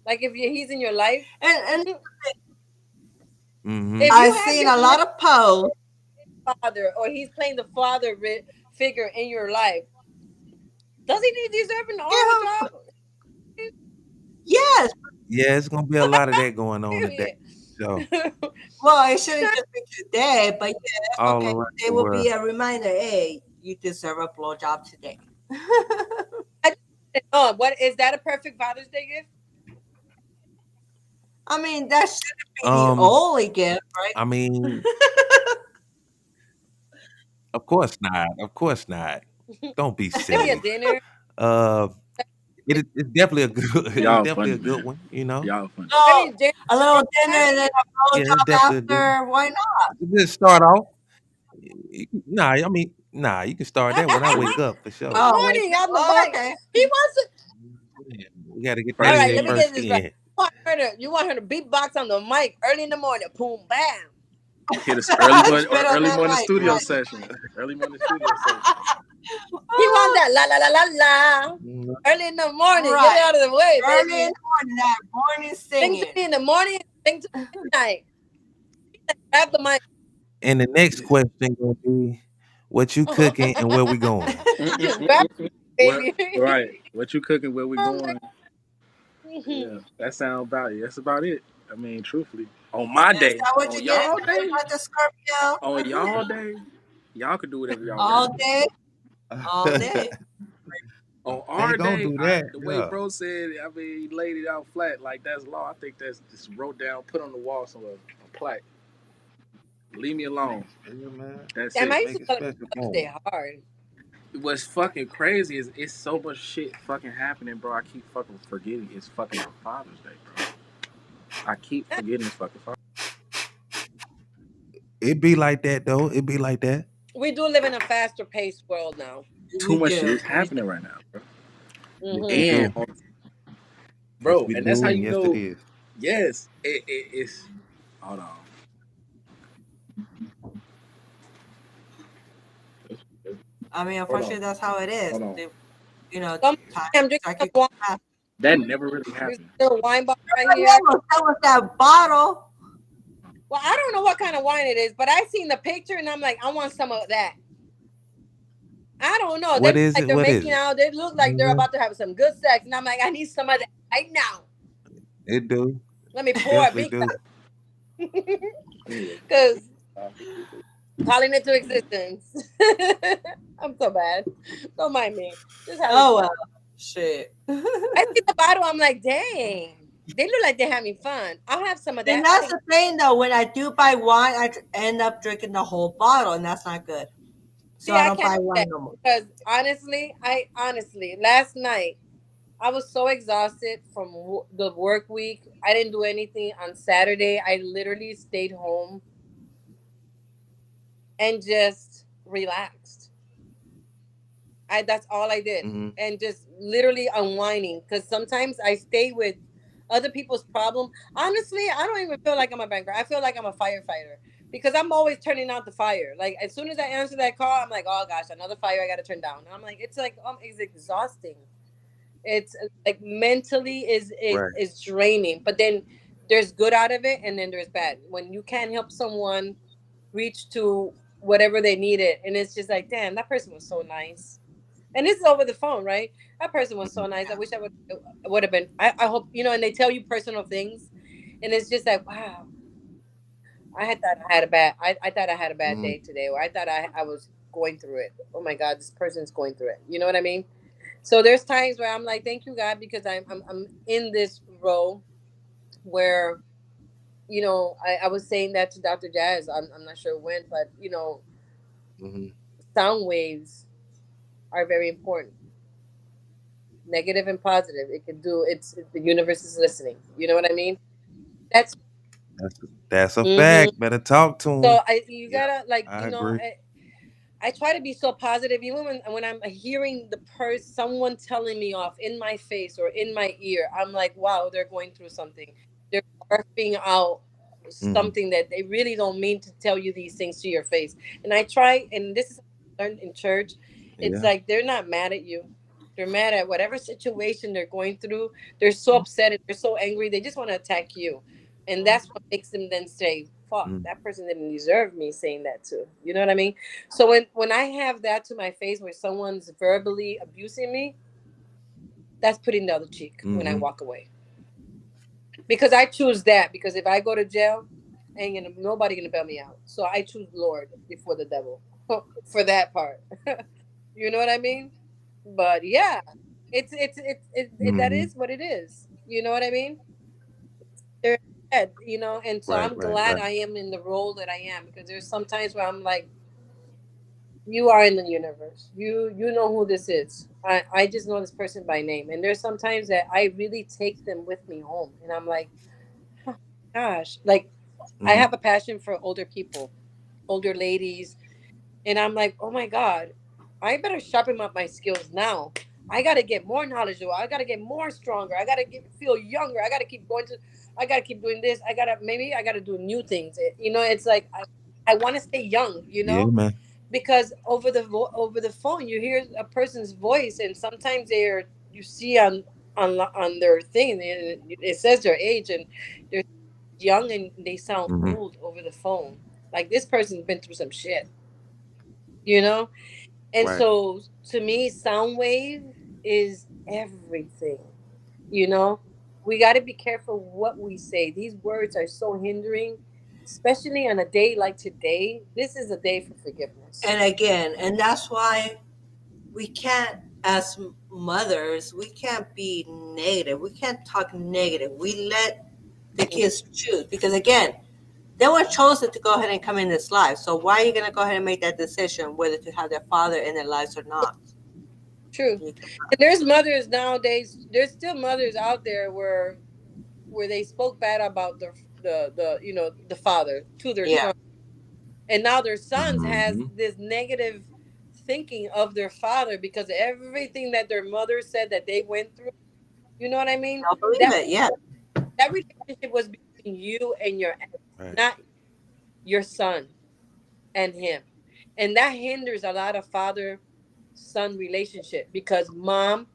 if he's in your life, and Mhm. if you I've have seen your a real lot of posts. father or he's playing the father figure in your life, does he deserve an Give army him, job? yes. Yeah, it's gonna be a lot of that going on today. Period. So Well, it shouldn't just be today, but yeah, all okay. around It the will world. be a reminder. Hey, you deserve a blowjob today. Oh, what is that a perfect Father's Day gift? I mean, that shouldn't be the Um, only gift, right? I mean, of course not. Of course not. Don't be Maybe a silly. dinner. Uh, it's definitely a good. It's Y'all definitely a funny, good man. one. You know. Y'all funny. So Maybe dinner. a little dinner and then a Yeah, it's blowjob definitely a good. after. Why not? Just start off. Nah, I mean, nah. You can start that when I wake up for The sure. Oh, wait. morning on the Oh, mic. okay. He wants to. Yeah, we got to get All that First right, in let me thing. get first this right. thing. You want her to beatbox on the mic early in the morning. Boom, bam. Hit us early morning, Straight on early that morning mic, studio right. session. Early morning studio session. He want that la la la la la Mhm. early in the morning. Get Right. it out of the way, Early in baby. the morning, that morning Sing to singing. me in the morning, sing to me at night. Grab the mic. And the next question gonna be, what you cooking and where we going? Just grab it, What? baby. Right. What you cooking? Where we Oh going? my- Yeah, that sound about it. That's about it. I mean, truthfully, on my Is day, that what on you get y'all excited day, about the Scorpio? on y'all day, y'all can do whatever y'all All want. day, all day. On They our gonna day, do that, the way yeah. bro said, I mean, he laid it out flat like that's law. I think that's just wrote down, put on the wall somewhere, a plaque. Leave me alone. Yeah, man. That's Damn, I it. used Make to it thought special Father's for Day 'em. hard. What's fucking crazy is it's so much shit fucking happening, bro. I keep fucking forgetting it's fucking Father's Day, bro. I keep forgetting it's fucking Father's It be like that though. It be like that. We do live in a faster paced world now. Too We much shit do. is happening right now, bro. Yes, we Mm-hmm. do. And Yes, bro, we and that's do, how and you yes, it know. is. Yes, it's. Hold on. I mean, Hold unfortunately, on. that's how it is. Hold on. You know, Some time I'm drinking like some you wine. fast. That never really There's happened. a little wine bottle right But here. yeah, that was that bottle. Well, I don't know what kind of wine it is, but I seen the picture and I'm like, I want some of that. I don't know. They What look is like it? they're What is making it? out. They look like they're about to have some good sex, and I'm like, I need some of that right now. It do. Let me pour a Definitely big do. because calling it to existence. I'm so bad. Don't mind me. Just having Oh fun. well, shit. I see the bottle. I'm like, dang. They look like they're having fun. I'll have some of that. And that's the thing, though. When I do buy wine, I end up drinking the whole bottle, and that's not good. So See, I I don't can't buy do wine that no more. because honestly, last night I was so exhausted from the work week. I didn't do anything on Saturday. I literally stayed home and just relaxed. That's all I did, Mm-hmm. and just literally unwinding. Because sometimes I stay with other people's problem. Honestly, I don't even feel like I'm a banker. I feel like I'm a firefighter because I'm always turning out the fire. Like as soon as I answer that call, I'm like, oh gosh, another fire I got to turn down. And I'm like, it's like it's exhausting. It's like mentally Right. is draining. But then there's good out of it, and then there's bad. When you can't help someone reach to whatever they needed, and it's just like, damn, that person was so nice. And this is over the phone, right? That person was so nice. I wish I would have been. I hope and they tell you personal things, and it's just like, wow. I thought I had a bad. I thought I had a bad day today, or I thought I was going through it. Oh my God, this person's going through it. You know what I mean? So there's times where I'm like, thank you God, because I'm in this role where I was saying that to Dr. Jazz. I'm not sure when, but Mm-hmm. sound waves are very important. Negative and positive. It can do. The universe is listening. You know what I mean? That's That's a Mhm. fact. Better talk to him. So you Yeah, gotta I agree. I try to be so positive, even when I'm hearing someone telling me off in my face or in my ear. I'm like, wow, they're going through something. They're barfing out something that they really don't mean to tell you these things to your face. And I try, and this is what I learned in church. It's Yeah. like they're not mad at you. They're mad at whatever situation they're going through. They're so upset and they're so angry. They just want to attack you. And that's what makes them then say, fuck, that person didn't deserve me saying that too. You know what I mean? So when I have that to my face where someone's verbally abusing me, that's putting the other cheek when I walk away. Because I choose that. Because if I go to jail, nobody gonna bail me out. So I choose Lord before the devil for that part. You know what I mean? But yeah, that is what it is. You know what I mean? They're dead, and so Right, I'm right, glad right. I am in the role that I am because there's some times where I'm like, you are in the universe. You know who this is. I just know this person by name. And there's sometimes that I really take them with me home. And I'm like, oh, gosh. Like I have a passion for older people, older ladies. And I'm like, oh my God, I better sharpen up my skills now I gotta get more knowledgeable. I gotta get more stronger. I gotta feel younger. I gotta keep going to. I gotta keep doing this. I gotta do new things. It's like I want to stay young. Yeah, man. Because over the phone you hear a person's voice, and sometimes you see on their thing, and it says their age, and they're young and they sound Hmm. old over the phone. Like this person's been through some shit, you know. And Right. so to me, sound wave is everything. You know, we got to be careful what we say. These words are so hindering, especially on a day like today. This is a day for forgiveness. And again, and that's why we can't, as mothers, we can't be negative. We can't talk negative. We let the kids choose, because again, they were chosen to go ahead and come in this life. So why are you going to go ahead and make that decision whether to have their father in their lives or not? True. And there's mothers nowadays. There's still mothers out there where they spoke bad about the father to their Yeah. son, and now their sons has Hmm. this negative thinking of their father because of everything that their mother said that they went through. You know what I mean? I believe That it. Yeah. that relationship was between you and your ex, Right. not your son and him, and that hinders a lot of father-son relationship because mom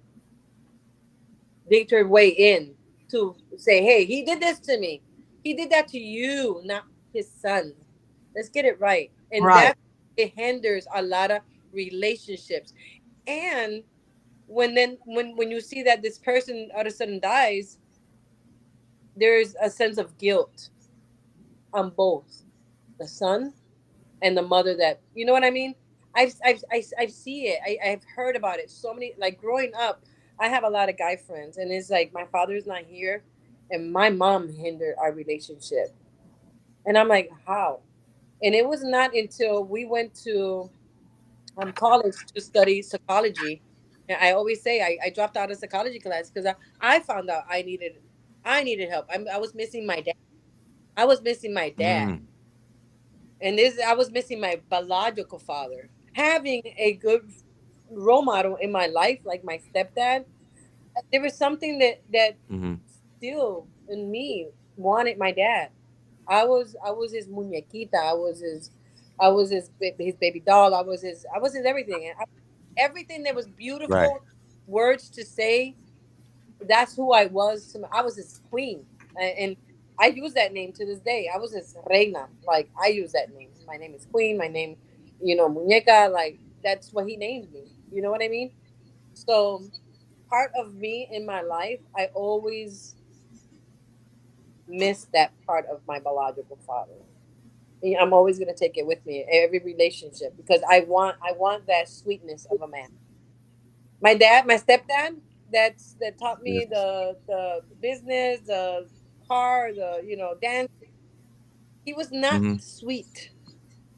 digged her way in to say, "Hey, he did this to me. He did that to you, not his son. Let's get it right." And Right. that it hinders a lot of relationships. And when you see that this person all of a sudden dies, there's a sense of guilt on both the son and the mother. That you know what I mean. I see it. I've heard about it so many. Like growing up, I have a lot of guy friends, and it's like my father's not here, and my mom hindered our relationship. And I'm like, how? And it was not until we went to college to study psychology. And I always say I dropped out of psychology class because I found out I needed help. I was missing my dad. I was missing my dad. Mm. And this I was missing my biological father. Having a good role model in my life, like my stepdad, there was something that Hmm. still in me wanted my dad. I was his muñequita. I was his baby doll. I was his everything. And everything that was Right. beautiful words to say. That's who I was. I was his queen, and I use that name to this day. I was his reina. Like I use that name. My name is Queen. My name, muñeca. Like that's what he named me. You know what I mean? So part of me in my life, I always miss that part of my biological father. I'm always gonna take it with me in every relationship because I want that sweetness of a man. My stepdad, that taught me Yes. the business, the car, the dance. He was not Hmm. sweet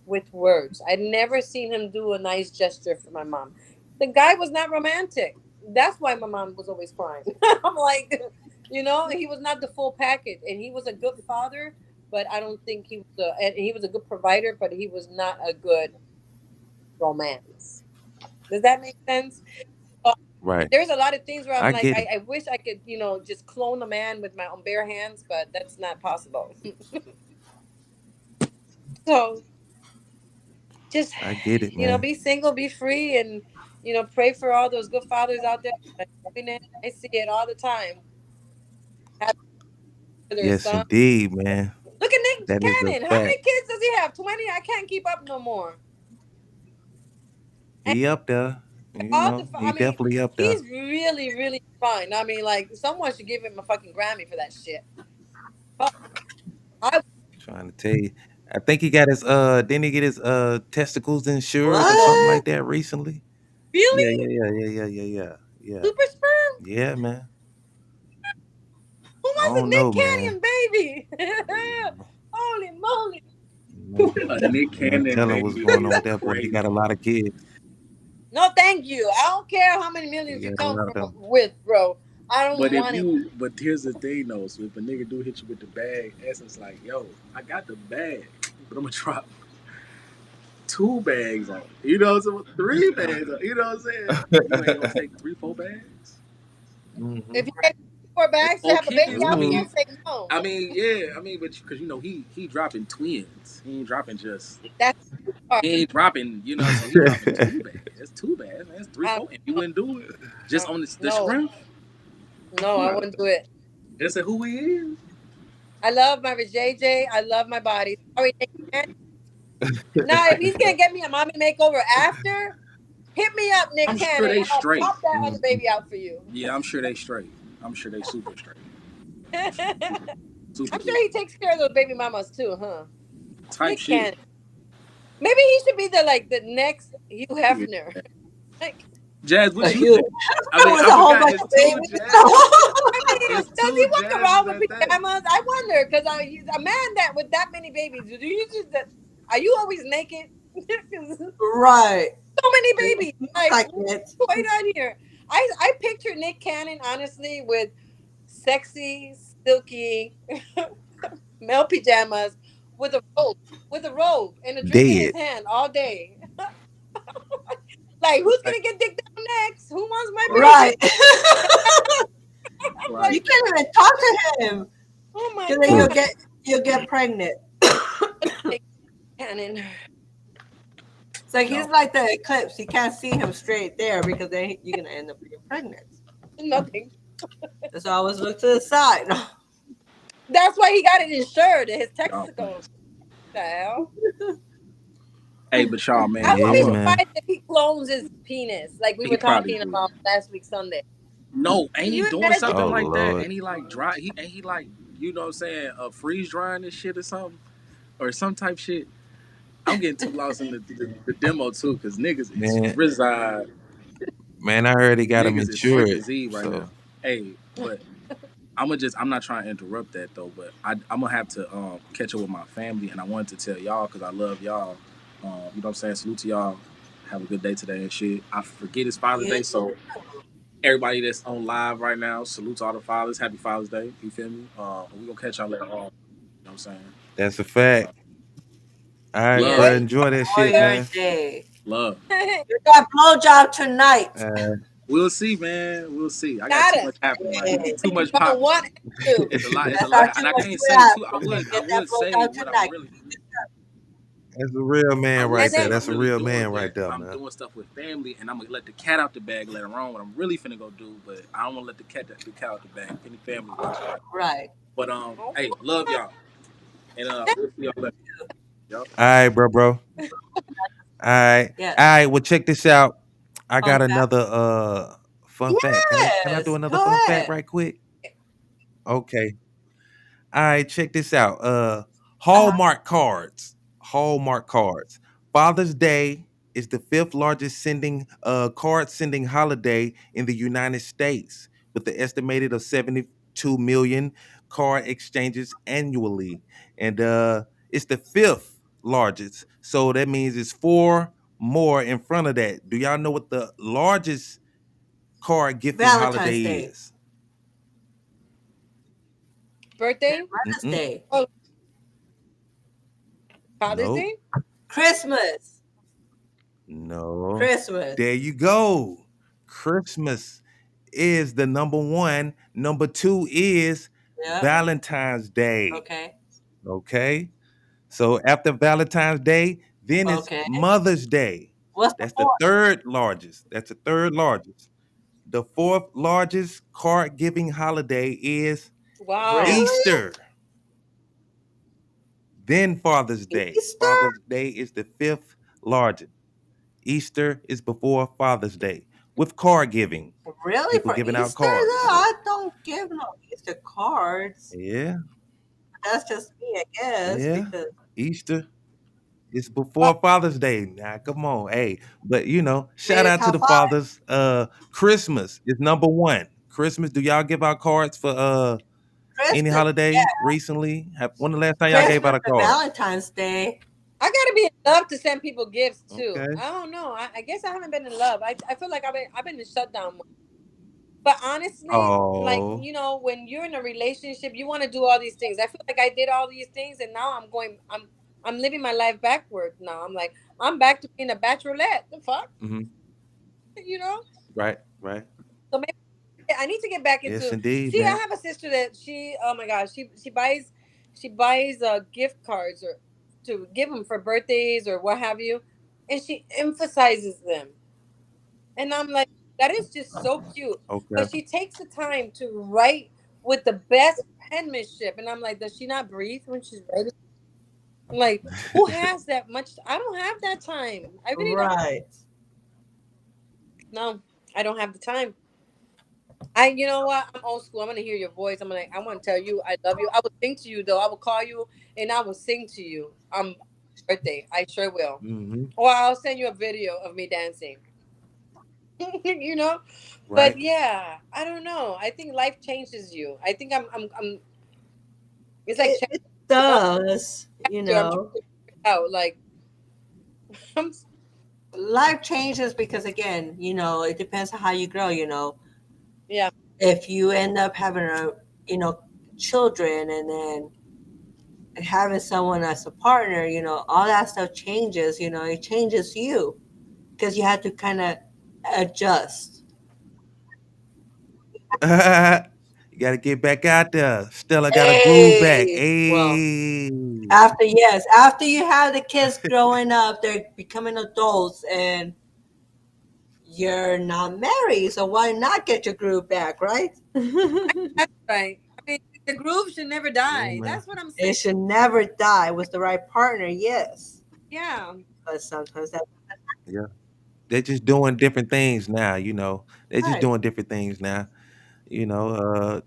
with words. I'd never seen him do a nice gesture for my mom. The guy was not romantic. That's why my mom was always crying. I'm like, he was not the full package, and he was a good father, but I don't think and he was a good provider, but he was not a good romance. Does that make sense? Right. There's a lot of things where I'm I like, get it. I wish I could, just clone a man with my own bare hands, but that's not possible. So just, I get it, man. be single, be free, and, pray for all those good fathers out there that are doing it. I see it all the time. Have their Yes, son. indeed, man. Look at Nick That is a Cannon. How many fact. kids does he have? 20? I can't keep up no more. And He up there. I He mean, definitely up there. he's really, really fine. I mean, like, someone should give him a fucking Grammy for that shit. Fuck, I Trying to tell you. I think he got his didn't he get his testicles insured or something What? like that recently? Yeah, really yeah, yeah, yeah, yeah, yeah, yeah. Yeah. super sperm. Yeah, man. Who I wants a don't Nick know, man. Cannon baby? Holy moly! Man, A Nick man, Cannon tell him what's baby going on is with that boy. He got a crazy. lot of kids. No, thank you. I don't care how many He millions you got a come lot of from them. with, bro. I don't want it. But here's the thing though. So if a nigga do hit you with the bag, essence like, yo, I got the bag, but I'm gonna drop 2 bags on it. You know what I'm saying? 3 bags on it. You know what I'm saying? You ain't gonna take 3, 4 bags. Mhm. If you get 4 bags to 4 have a baby kids. out, Ooh. you say no. I mean, yeah. I mean, but because he dropping twins. He ain't dropping just. That's hard. He ain't dropping. You know, so he dropping 2 bags. That's 2 bags. Man. That's 3, 4. And you wouldn't do it just on the No. strength. No, I wouldn't do it. That's who he is. I love my JJ. I love my body. Sorry, Nick Cannon. Now, if he's gonna get me a mommy makeover after, hit me up, Nick I'm Cannon. sure they and I'll straight. pop that other baby out for you. Yeah, I'm sure they straight. I'm sure they super straight. Super I'm sure he takes care of those baby mamas too, huh? type Nick shit. Cannon. Maybe he should be the next Hugh Hefner. Like, Jazz, what A you huge. think? I mean, There was a whole bunch it's of two babies. Jazz. I mean, It's does two he walk Jazzes around with at that. pajamas? I wonder because a man that with that many babies, do you just are you always naked? Right. So many babies. Like, Like what's it. going on here? I picture Nick Cannon honestly with sexy, silky male pajamas with a robe and a drink in his Dead. hand all day. Like, who's gonna get dick down next? Who wants my baby? Right. Right. You can't even talk to him Oh my because then god, you'll get pregnant. Cannon. It's like he's like the eclipse. You can't see him straight there because then you're gonna end up being pregnant. Nothing. So I always look to the side. That's why he got it insured in his Texaco. The hell? Hey, but y'all, man, I would be Yeah, man. surprised if he clones his penis, like we He were probably talking would. about last week Sunday. No, ain't Can he you doing imagine? something Oh, like that? Lord. Ain't he like dry? Ain't he like, you know what I'm saying, freeze drying this shit or something, or some type shit? I'm getting too lost in the demo too, because niggas is Man, frizzed. man, I heard he got him Niggas is sick insured. as E right So now. Hey, but I'm not trying to interrupt that though, but I'm gonna have to catch up with my family, and I wanted to tell y'all because I love y'all. You know what I'm saying? Salute to y'all. Have a good day today and shit. I forget it's Father's Day, so everybody that's on live right now, salute to all the fathers. Happy Father's Day. You feel me? We gonna catch y'all later on. You know what I'm saying? that's a fact. All right, Love. bro. Yes. Enjoy that shit, Warrior man. Day. Love. You got blowjob tonight. We'll see, man. We'll see. I got Got too it. much happening right now. Yeah. Too much From pop. one and two. It's a lot. It's a That's our lot, and I too much can't say crap. too. I would Get that say blowjob what I'm tonight. really. That's a real man right there. That's a real man right there, I'm man. doing stuff with family, and I'm gonna let the cat out the bag later on. What I'm really finna go do, but I don't want to let the cat out the bag. Any family watching, Right. but hey, love y'all, and we'll see y'all later. Y'all. All right, bro. All right. Yes. All right. Well, check this out. I got Fun fact. another fun fact. Can I do Yes, another go fun fact ahead. right quick? Okay. All right, check this out. Hallmark cards. Hallmark cards. Father's Day is the fifth largest card sending holiday in the United States, with the estimated of 72 million card exchanges annually. And it's the fifth largest. So that means it's four more in front of that. Do y'all know what the largest card gifting Valentine's holiday Day. is? Birthday? Mother's Day. Oh, Father's Nope. Day? Christmas. No. Christmas. There you go. Christmas is the number one. Number two is Yeah. Valentine's Day. Okay. Okay. So after Valentine's Day, then it's Okay. Mother's Day. What's That's the the fourth? third largest. That's the third largest. The fourth largest card giving holiday is Wow. Really? Easter. Then Father's Day. Easter? Father's Day is the fifth largest. Easter is before Father's Day with card giving. Really? People For giving Easter? out cards. No, I don't give no Easter cards. Yeah, That's just me, I guess. yeah. Because Easter is before Father's Day. Now, come on, hey. But shout maybe out to the top 5. fathers. Christmas is number one. Christmas. Do y'all give out cards for any Christmas. holiday Yeah. recently? When the last time y'all gave out Christmas a and card? Valentine's Day. I gotta be in love to send people gifts too. Okay. I don't know. I guess I haven't been in love. I feel like I've been in shutdown mode. But honestly, like Oh, when you're in a relationship, you want to do all these things. I feel like I did all these things, and now I'm I'm living my life backwards now. I'm like, I'm back to being a bachelorette. The fuck, Hmm. you know? Right, right. So maybe I need to get back Yes, into. indeed, See, I man. have a sister that oh my gosh, she buys gift cards or to give them for birthdays or what have you, and she emphasizes them, and I'm like, that is just so cute. Okay. But she takes the time to write with the best penmanship, and I'm like, does she not breathe when she's writing? I'm like, who has that much? I don't have that time. I really don't. Right. No, I don't have the time. You know what? I'm old school. I'm gonna hear your voice. I want to tell you I love you. I will sing to you though. I will call you and I will sing to you. Birthday. I sure will. Hmm. Or I'll send you a video of me dancing. you know. But Right. yeah, I don't know. I think life changes you. I think I'm. It's like It chapter one. does, I'm trying to figure it out. Like, I'm, life changes because again, it depends on how you grow, yeah. if you end up having children and then having someone as a partner, all that stuff changes, it changes you because you have to kind of adjust. You got to get back out there. Stella got to groove back. Hey, well, Hey. after you have the kids growing up, they're becoming adults and you're not married, so why not get your groove back, right? That's right. I mean, the groove should never Yeah, die. man. That's what I'm It saying. should never die with the right partner, yes. Yeah. But sometimes that's Yeah. They're just doing different things now, you know. They're just right. doing different things now.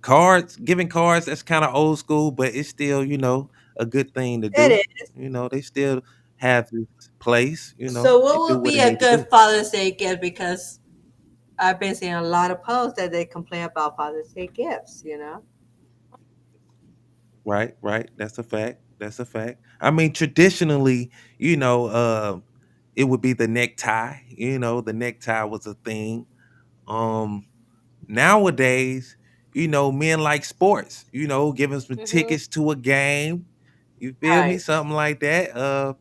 Cards, giving cards, that's kind of old school, but it's still, a good thing to It do. is. They still have its place, So they what do would what be they a need to good do. Father's Day gift? Because I've been seeing a lot of posts that they complain about Father's Day gifts. Right, right. That's a fact. That's a fact. I mean, traditionally, it would be the necktie. The necktie was a thing. Um, Nowadays, men like sports, giving some Mm-hmm. tickets to a game. You feel me? Right. Something like that.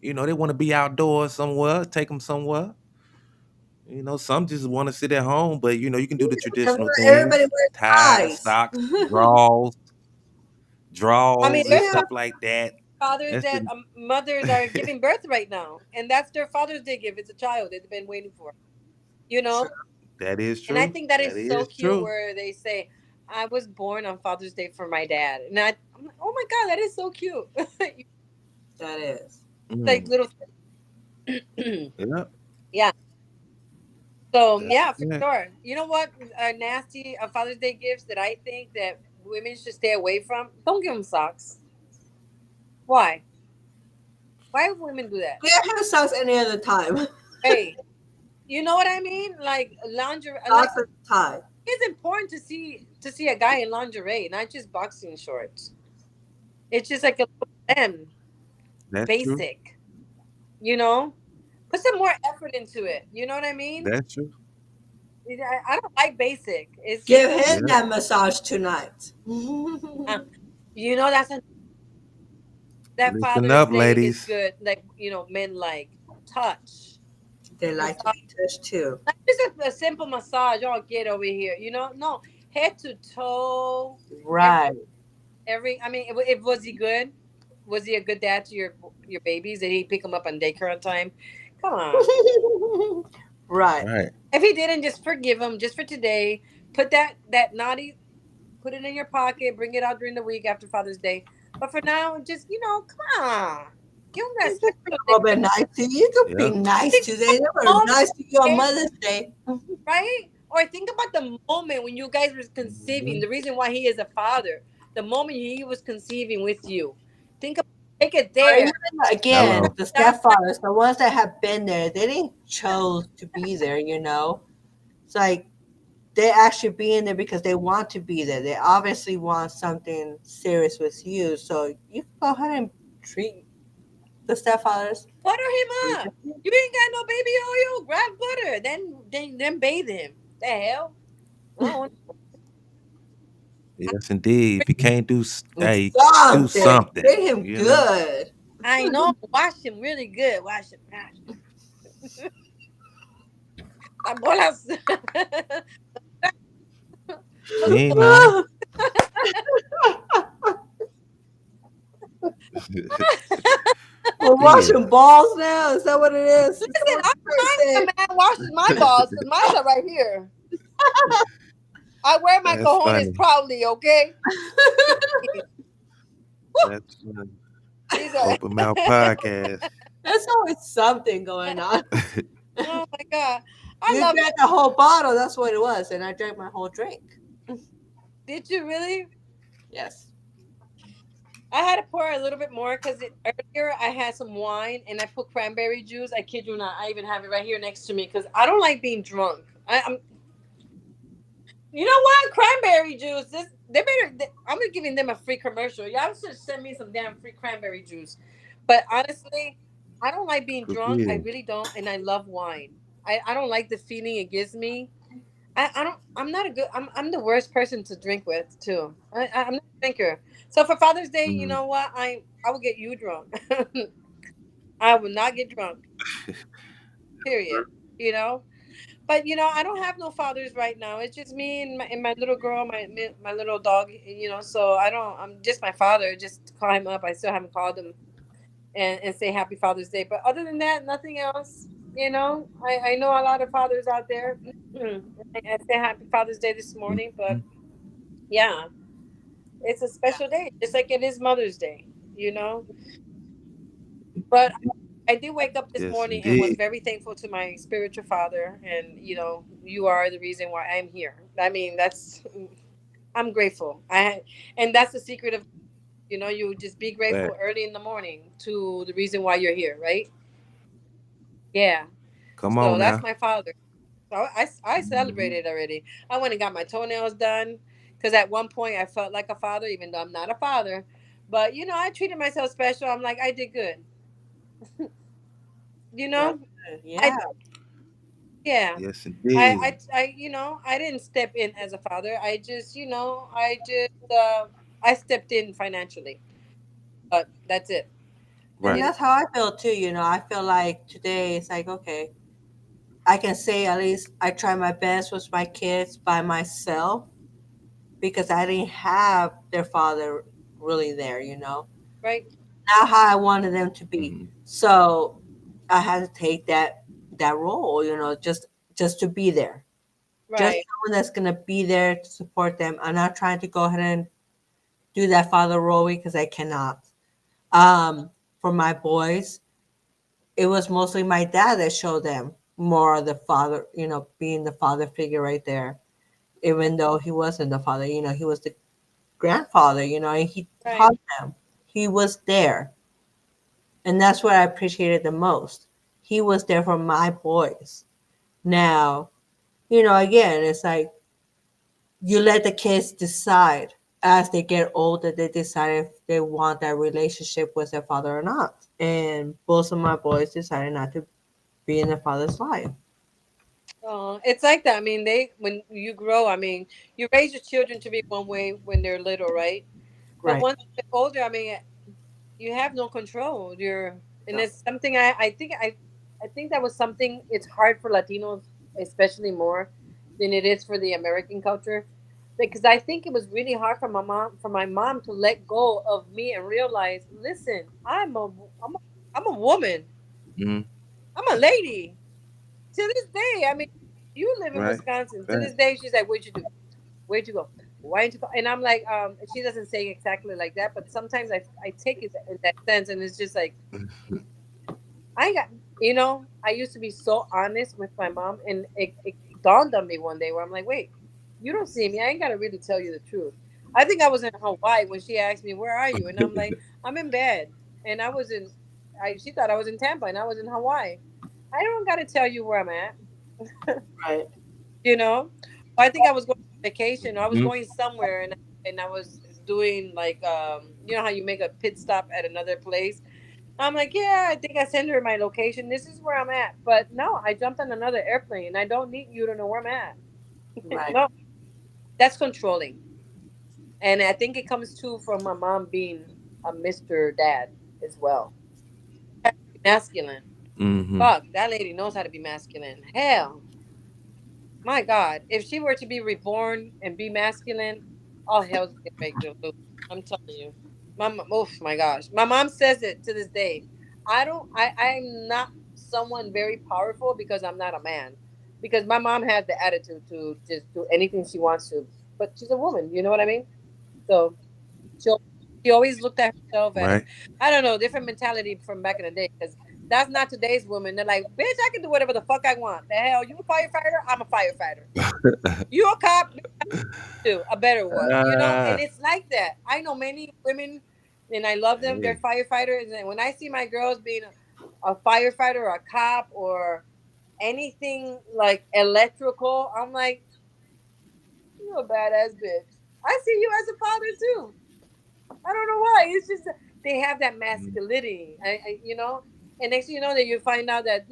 They want to be outdoors somewhere, take them somewhere. Some just want to sit at home, but you can do the Because traditional everybody things, wears ties, ties. socks, draws, I mean, draws, and there's Yeah, stuff like that. fathers That's that the mothers are giving birth right now, and that's their Father's Day gift. It's a child they've been waiting for, you know. true. that is And I true. think that That is so is cute, true. where they say, "I was born on Father's Day for my dad," and I'm like, "Oh my god, that is so cute!" That is. Like Mm, little, yeah, yeah. So that's yeah, for a fact. sure. You know what? Nasty Father's Day gifts that I think that women should stay away from. Don't give them socks. Why? Why would women do that? We have socks any other time. Hey, you know what I mean? Like lingerie. Like Socks and tie. it's important to see a guy in lingerie, not just boxing shorts. It's just like a little That's true. basic. You know, put some more effort into it. You know what I mean? That's true. I don't like basic. It's Give just him Yeah. that massage tonight. uh, you know that Listen Father's up, Day is ladies. good. Like men like touch, They like to massage, be touched too. not just a simple massage. Oh, get over here. No, head to toe. Every Right. every. I mean, if was he good? Was he a good dad to your babies? Did he pick them up on daycare on time? Come on. Right. Right. If he didn't, just forgive him just for today. Put that naughty, put it in your pocket. Bring it out during the week after Father's Day. But for now, just come on, give him that Just be special a little bit day. nice to you. You could be Yeah. nice Think to them. about They the were moment, nice to you on okay? Mother's Day. Right? Or think about the moment when you guys were conceiving. Mhm. The reason why he is a father. The moment he was conceiving with you. Think about take it Or there. even again, Hello. the That time, stepfathers, the ones that have been there, they didn't chose to be there. It's like they actually being there because they want to be there. They obviously want something serious with you. So you can go ahead and treat the stepfathers. butter him up. You ain't got no baby oil. Grab butter. Then bathe him. The hell. Oh, Yes, indeed. If you can't do, hey, do Something. something. Treat him You know. good. I know. Wash him really good. Wash him. Las bolas. He ain't lying. We're Yeah, washing balls now. Is that what it is? Is that Listen, what I you're don't mind saying? when a man washes my balls because mine are right here. I wear my that's cojones funny. proudly, okay? That's funny. These are. Open Mouth Podcast. There's always something going on. Oh my god, I You love drank it. a whole bottle. That's what it was, and I drank my whole drink. Did you really? Yes. I had to pour a little bit more because earlier I had some wine and I put cranberry juice. I kid you not. I even have it right here next to me because I don't like being drunk. I'm. You know what? Cranberry juice. They better. I'm giving them a free commercial. Y'all should send me some damn free cranberry juice. But honestly, I don't like being For drunk. I real. really don't, and I love wine. I don't like the feeling it gives me. I don't. I'm not a good. I'm the worst person to drink with too. I'm not a drinker. So for Father's Day, you Mm. know what? I will get you drunk. I will not get drunk. Period. You know. But I don't have no fathers right now. It's just me and my little girl, my little dog. So I don't. I'm just my father. Just call him up. I still haven't called him and say Happy Father's Day. But other than that, nothing else. I know a lot of fathers out there. I say Happy Father's Day this morning, but Mhm. yeah, it's a special day, just like it is Mother's Day. You know. But I did wake up this Yes, morning and was indeed. very thankful to my spiritual father, and you are the reason why I'm here. I mean, I'm grateful. And that's the secret of you just be Fact. grateful early in the morning to the reason why you're here, right? Yeah. Come So on that's now. my father. So I Mhm. celebrated already. I went and got my toenails done because at one point I felt like a father, even though I'm not a father. But I treated myself special. I'm like I did good. You That's know, good. I Yeah. yeah. Yes, I, indeed. I, I, I didn't step in as a father. I stepped in financially, but that's it. And Right. You know, that's how I feel too. I feel like today it's like, okay, I can say at least I try my best with my kids by myself because I didn't have their father really there. right, Not how I wanted them to be. Mhm. So I had to take that role, just to be there. Just right, someone that's gonna be there to support them. I'm not trying to go ahead and do that father role because I cannot. For my boys, it was mostly my dad that showed them more of the father, being the father figure right there. Even though he wasn't the father, he was the grandfather, and he right. taught them. He was there. And that's what I appreciated the most. He was there for my boys. Now, again, it's like you let the kids decide as they get older, they decide if they want that relationship with their father or not. And both of my boys decided not to be in their father's life. It's like that. I mean, when you grow, I mean, you raise your children to be one way when they're little, right? But Right. once they're older, I mean, you have no control. And No. it's something I think that was something. It's hard for Latinos, especially more than it is for the American culture, because I think it was really hard for my mom to let go of me and realize, listen, I'm a woman. Mhm. I'm a lady. To this day, I mean, you live in Right. Wisconsin. To this Fact. day, she's like, "What'd you do? Where'd you go? Why didn't you go?" And I'm like, she doesn't say exactly like that, but sometimes I take it in that sense, and it's just like I ain't got, I used to be so honest with my mom, and it dawned on me one day where I'm like, wait, you don't see me. I ain't got to really tell you the truth. I think I was in Hawaii when she asked me, where are you? And I'm like, I'm in bed. And she thought I was in Tampa and I was in Hawaii. I don't got to tell you where I'm at, Right. you know? I think I was going on vacation. Or I was Mhm. going somewhere and I was doing like, you know how you make a pit stop at another place? I'm like, yeah, I think I sent her my location. This is where I'm at. But no, I jumped on another airplane. I don't need you to know where I'm at. Right. No, that's controlling. And I think it comes too from my mom being a Mr. Dad as well. Masculine. Mm-hmm. Fuck, that lady knows how to be masculine. Hell, my God, if she were to be reborn and be masculine, all hell's gonna break loose. I'm telling you, oh my gosh, my mom says it to this day. I don't. I'm not someone very powerful because I'm not a man. Because my mom has the attitude to just do anything she wants to, but she's a woman. You know what I mean? So she she always looked at herself as, Right. I don't know, different mentality from back in the day, because that's not today's woman. They're like, bitch, I can do whatever the fuck I want. The hell, you a firefighter? I'm a firefighter. You a cop? Do a better one. You know, and Ah, it's like that. I know many women, and I love them. They're hey, firefighters, and when I see my girls being a firefighter or a cop or anything like electrical, I'm like, you a badass bitch. I see you as a father too. I don't know why. It's just they have that mm, masculinity, And next thing you know, that you find out that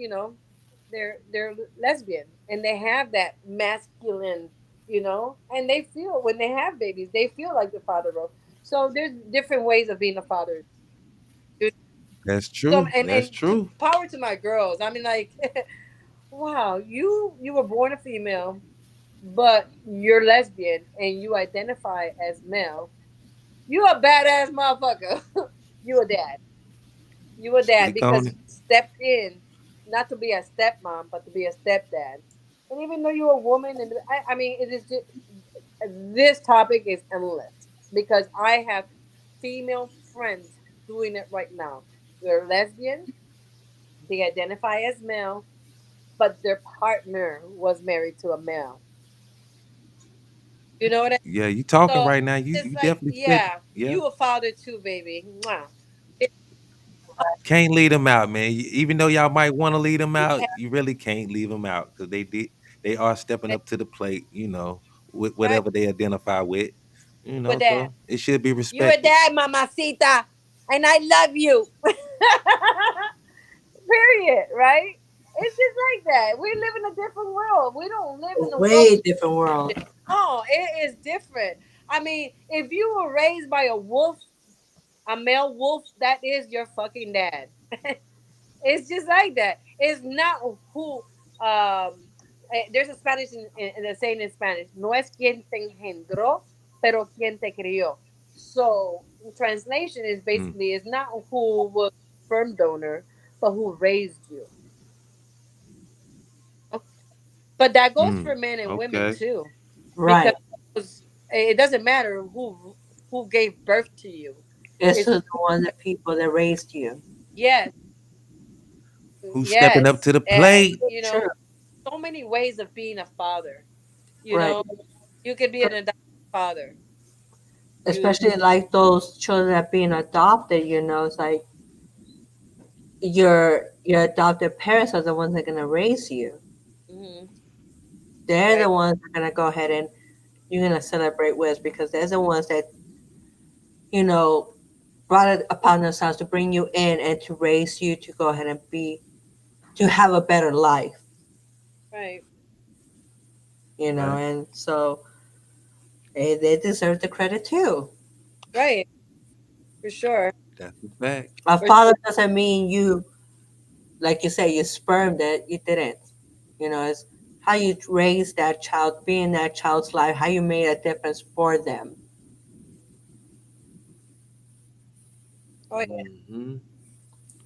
they're lesbian, and they have that masculine, and they feel when they have babies, they feel like the father role. So there's different ways of being a father. Dude. that's So true. That's and to true. power to my girls. I mean, like, wow, you were born a female, but you're lesbian and you identify as male. You a badass motherfucker. You a dad. You a dad Speak on because it. you stepped in, not to be a stepmom, but to be a stepdad. And even though you're a woman, and I mean, it is just, this topic is endless because I have female friends doing it right now. They're lesbian. They identify as male, but their partner was married to a male. You know what I mean? Yeah, you talking So right now. You it's you like, definitely spit. yeah, Yeah. you a father too, baby. Mwah. It- Can't leave them out, man. Even though y'all might want to leave them You out, have, you really can't leave them out because they are stepping up to the plate, with right? whatever they identify with, You a dad. so it should be You a respected. dad, mamacita, and I love you. Period. Right? It's just like that. We live in a different world. We don't live in the world. Way different world. No, it is different. I mean, if you were raised by a wolf, a male wolf, that is your fucking dad. It's just like that. It's not who. There's a Spanish in the saying in Spanish. No es quien te engendró, pero quien te crió. So translation is Mm, basically is not who was sperm donor, but who raised you. But that goes for mm, men and women okay. too, because Right. it doesn't matter who gave birth to you. It's It's the one that people that raised you. yes, Who's stepping up yes, to the and plate? True. so many ways of being a father. You Right. know, you could be an adopted father. You Especially like those children that being adopted, it's like your adopted parents are the ones that are gonna raise you. mhm, They're the right, ones that are gonna go ahead and you're gonna celebrate with because they're the ones that, you know, brought it upon themselves to bring you in and to raise you to go ahead and to have a better life, right, Right. and so they deserve the credit too. right, for sure. That's a fact. A For father doesn't mean you, like you say, you spermed it. You didn't. It's how you raise that child, be in that child's life, how you made a difference for them. oh yeah, Hmm.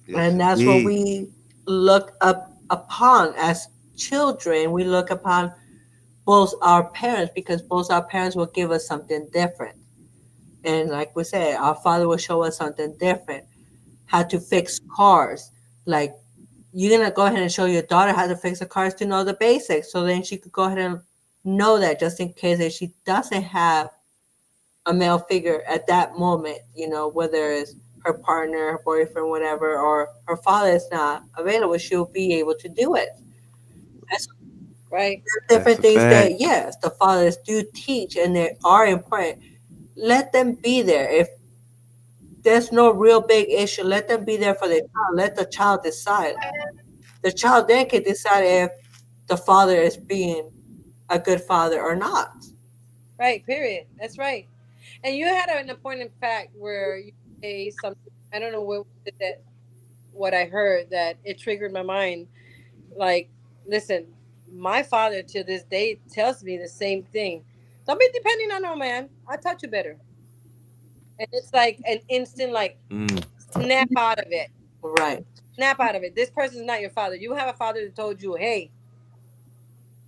Yes, And that's what indeed. we look up upon as children. We look upon both our parents because both our parents will give us something different. And like we said, our father will show us something different. How to fix cars. Like you're gonna go ahead and show your daughter how to fix the cars to know the basics. So then she could go ahead and know that just in case if she doesn't have a male figure at that moment, whether it's her partner, her boyfriend, whatever, or her father is not available, she'll be able to do it. That's right, That's different a things fact. that, yes, the fathers do teach and they are important. Let them be there. If there's no real big issue, let them be there for the child. Let the child decide. The child then can decide if the father is being a good father or not. right. Period. That's right. And you had an important fact where you say something. I don't know what was it that what I heard that it triggered my mind. Like, listen, my father to this day tells me the same thing. Don't be depending on no man. I taught you better. And it's like an instant, like, Mm. snap out of it. Right. Snap out of it. This person's not your father. You have a father that told you, hey,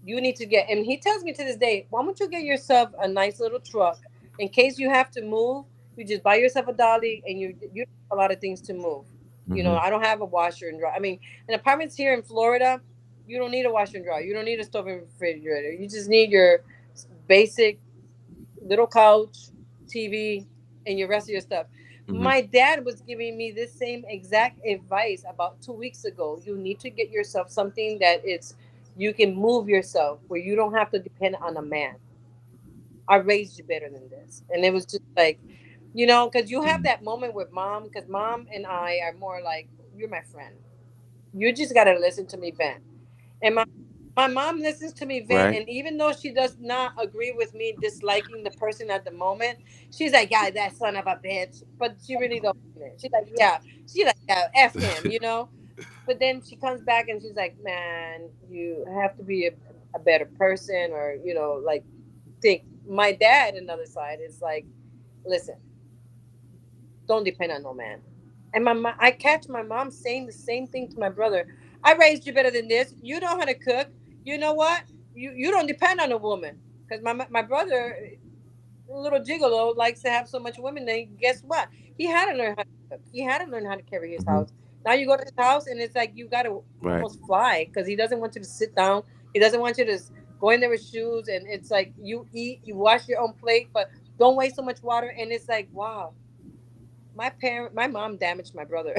you need to get, and he tells me to this day, why don't you get yourself a nice little truck in case you have to move? You just buy yourself a dolly, and you have a lot of things to move. You know, Mm-hmm. I don't have a washer and dryer. I mean, in apartments here in Florida, you don't need a washer and dryer. You don't need a stove and refrigerator. You just need your basic little couch, TV, and your rest of your stuff. Mm-hmm. My dad was giving me this same exact advice about 2 weeks ago. You need to get yourself something that it's you can move yourself where you don't have to depend on a man. I raised you better than this. And it was just like, because you have Mm-hmm. that moment with mom, because mom and I are more like, you're my friend. You just got to listen to me vent. And my mom listens to me vent, Right. and even though she does not agree with me disliking the person at the moment, she's like, "Yeah, that son of a bitch," but she really don't mean it. She's like, "Yeah, f him." But then she comes back and she's like, "Man, you have to be a better person, or like think." My dad, on the other side, is like, "Listen, don't depend on no man." And I catch my mom saying the same thing to my brother. I raised you better than this. You know how to cook. You know what? You don't depend on a woman. Because my brother, a little gigolo, likes to have so much women. Then guess what? He had to learn how to cook. He had to learn how to carry his Mm-hmm. house. Now you go to his house and it's like you got to Right. almost fly because he doesn't want you to sit down. He doesn't want you to go in there with shoes. And it's like you eat, you wash your own plate, but don't waste so much water. And it's like, wow, my mom damaged my brother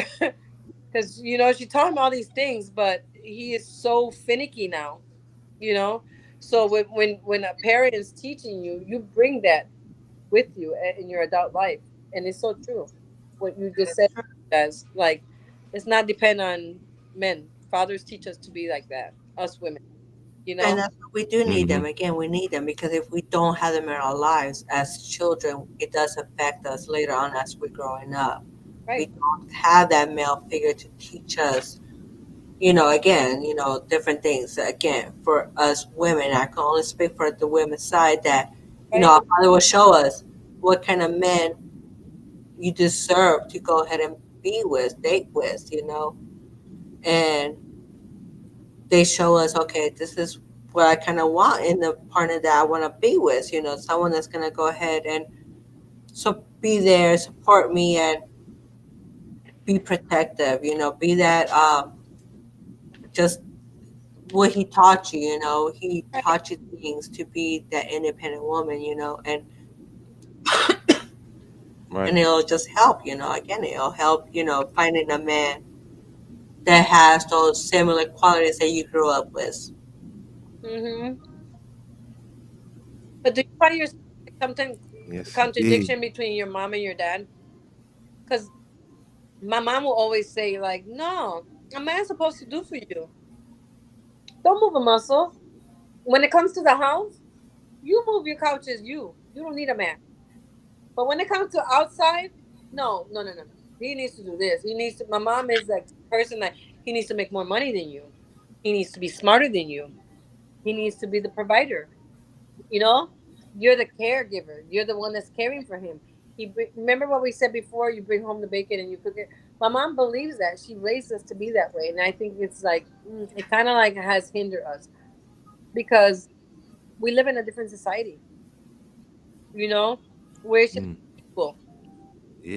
because she taught him all these things, but he is so finicky now. you know so when a parent is teaching you, you bring that with you in your adult life. And it's so true what you just said, guys. Like, it's not depend on men. Fathers teach us to be like that, us women, you And know that's what we do need Mm-hmm. them. Again, we need them because if we don't have them in our lives as children, it does affect us later on as we're growing up. We right. don't have that male figure to teach us, again, different things. Again, for us women, I can only speak for the women's side that, Right. our father will show us what kind of men you deserve to go ahead and be with, date with, and they show us, okay, this is what I kind of want in the partner that I want to be with, someone that's going to go ahead and be there, support me, and be protective, be that just what he taught you, he Right. taught you things to be that independent woman, and Right. it'll just help, again, it'll help, finding a man that has those similar qualities that you grew up with. Hmm. But do you find yourself like sometimes Yes, indeed. contradiction between your mom and your dad? Because my mom will always say, like, no, a man's supposed to do for you. Don't move a muscle. When it comes to the house, you move your couches. You don't need a man. But when it comes to outside, no, no, no, no, no. He needs to do this. He needs to. My mom is like the person that he needs to make more money than you. He needs to be smarter than you. He needs to be the provider. You know, you're the caregiver. You're the one that's caring for him. Remember what we said before. You bring home the bacon and you cook it. My mom believes that. She raised us to be that way, and I think it's like it kind of like has hindered us because we live in a different society. You know, where it should Mm. be equal.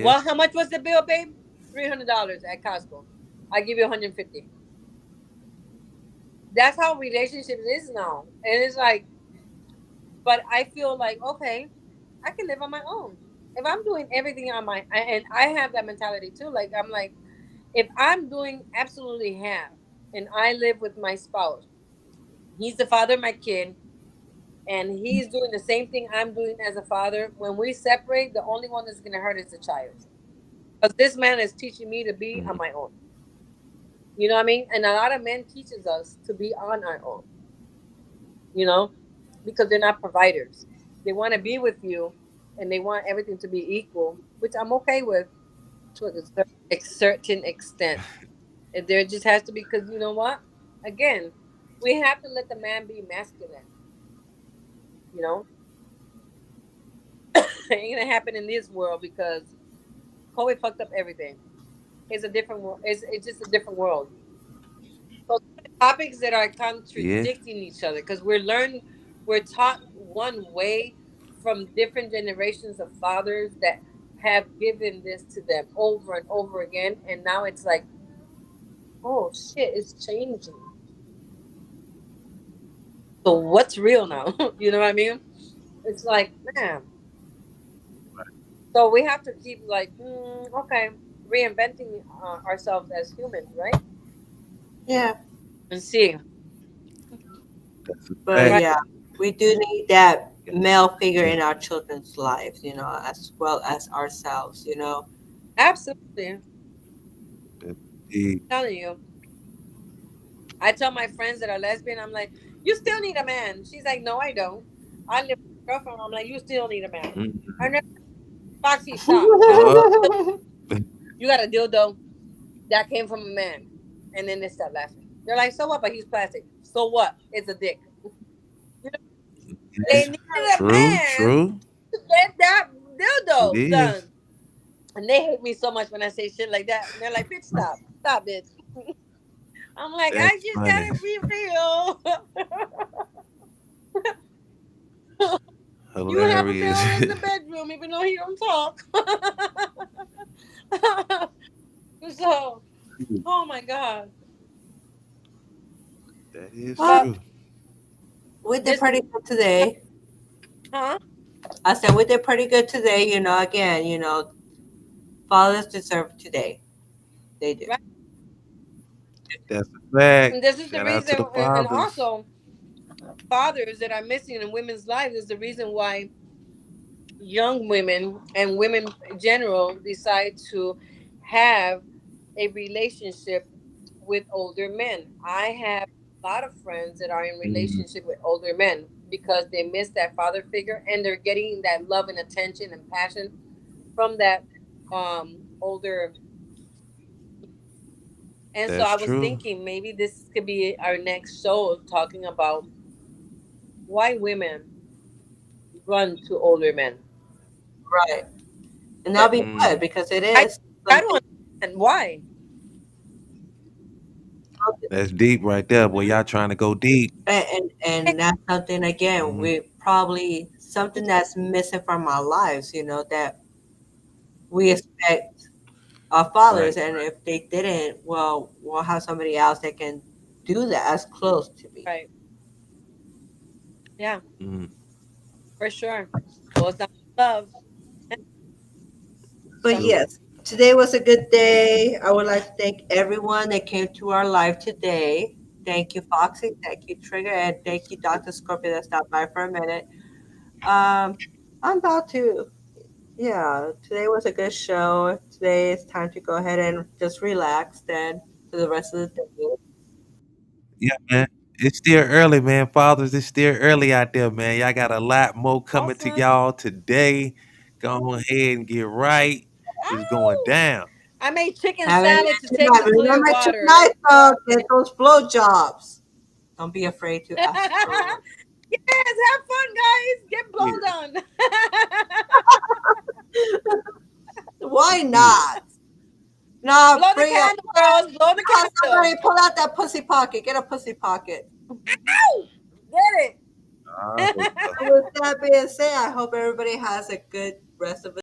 Well, Yes. how much was the bill, babe? $300 at Costco. I give you 150. That's how relationships is now, and it's like, but I feel like okay, I can live on my own if I'm doing everything on my. And I have that mentality too. Like I'm like, if I'm doing absolutely half, and I live with my spouse, he's the father of my kid, and he's doing the same thing I'm doing as a father. When we separate, the only one that's gonna hurt is the child, because this man is teaching me to be on Mm. my own. You know what I mean? And a lot of men teaches us to be on our own, you know, because they're not providers. They want to be with you, and they want everything to be equal, which I'm okay with to a certain extent. And there just has to be, because you know what? Again, we have to let the man be masculine. You know, it ain't gonna happen in this world because COVID fucked up everything. It's a different world. It's just a different world. So topics that are Yeah. contradicting each other because we're taught one way from different generations of fathers that have given this to them over and over again, and now it's like, oh shit, it's changing. So what's real now? You know what I mean? It's like, man. So we have to keep like, okay, reinventing ourselves as humans, right? Yeah. And see, That's a But fact. right? yeah, we do need that male figure in our children's lives, as well as ourselves, Absolutely. That's deep. telling you. I tell my friends that are lesbian, I'm like, you still need a man. She's like, no, I don't. I live with my girlfriend. I'm like, you still need a man. Mhm. I never, Foxy, stop. Yup. You got a dildo that came from a man. And then they start laughing. They're like, so what? But he's plastic. So what? It's a dick. You know, they Yeah. needed a True. man True. to get that It dildo is. done. And they hate me so much when I say shit like that. And they're like, bitch, stop. Stop, bitch. I'm like, I That's just funny. gotta be real. You have a Hilarious. man in the bedroom, even though he don't talk. So, oh my god. That is Well, But true. we did this, pretty good today. huh? I said we did pretty good today, again, fathers deserve today. They do. Right. That's a fact. And this is the Shout out to reason, the and fathers. also fathers that are missing in women's lives is the reason why young women and women in general decide to have a relationship with older men. I have a lot of friends that are in Mm, relationship with older men because they miss that father figure and they're getting that love and attention and passion from that older. And so that's I was true. thinking maybe this could be our next show talking about why women run to older men. Right. And that'll But be good Mm, because it I is I don't something. understand why. that's deep right there, boy. Y'all trying to go deep. And that's something again Hmm. we probably something that's missing from our lives, that we expect our fathers, Right. and if they didn't, well, we'll have somebody else that can do that as close to me. Right. Yeah, Mm. for sure. Boils down to love. But Some True. yes, today was a good day. I would like to thank everyone that came to our live today. Thank you, Foxy. Thank you, Trigger, and thank you, Dr. Scorpio, that stopped by for a minute. I'm about to. Yeah, today was a good show. Today it's time to go ahead and just relax then for the rest of the day. Yeah, man. It's still early, man. Fathers, it's still early out there, man. Y'all got a lot more coming to awesome. y'all today. Go ahead and get right. It's going Ow! down. I made chicken Have a salad to nice take night. the clear Remember water. tonight, though, get those blowjobs. Don't be afraid to ask for one. Yes, have fun, guys. Get Yeah. blown on. Why Yeah. not? Nah, Blow the bring a candle, girls. Blow the candle. somebody pull out that pussy pocket. Get a pussy pocket. Ow! Get All right. it. With that being said, I hope everybody has a good rest of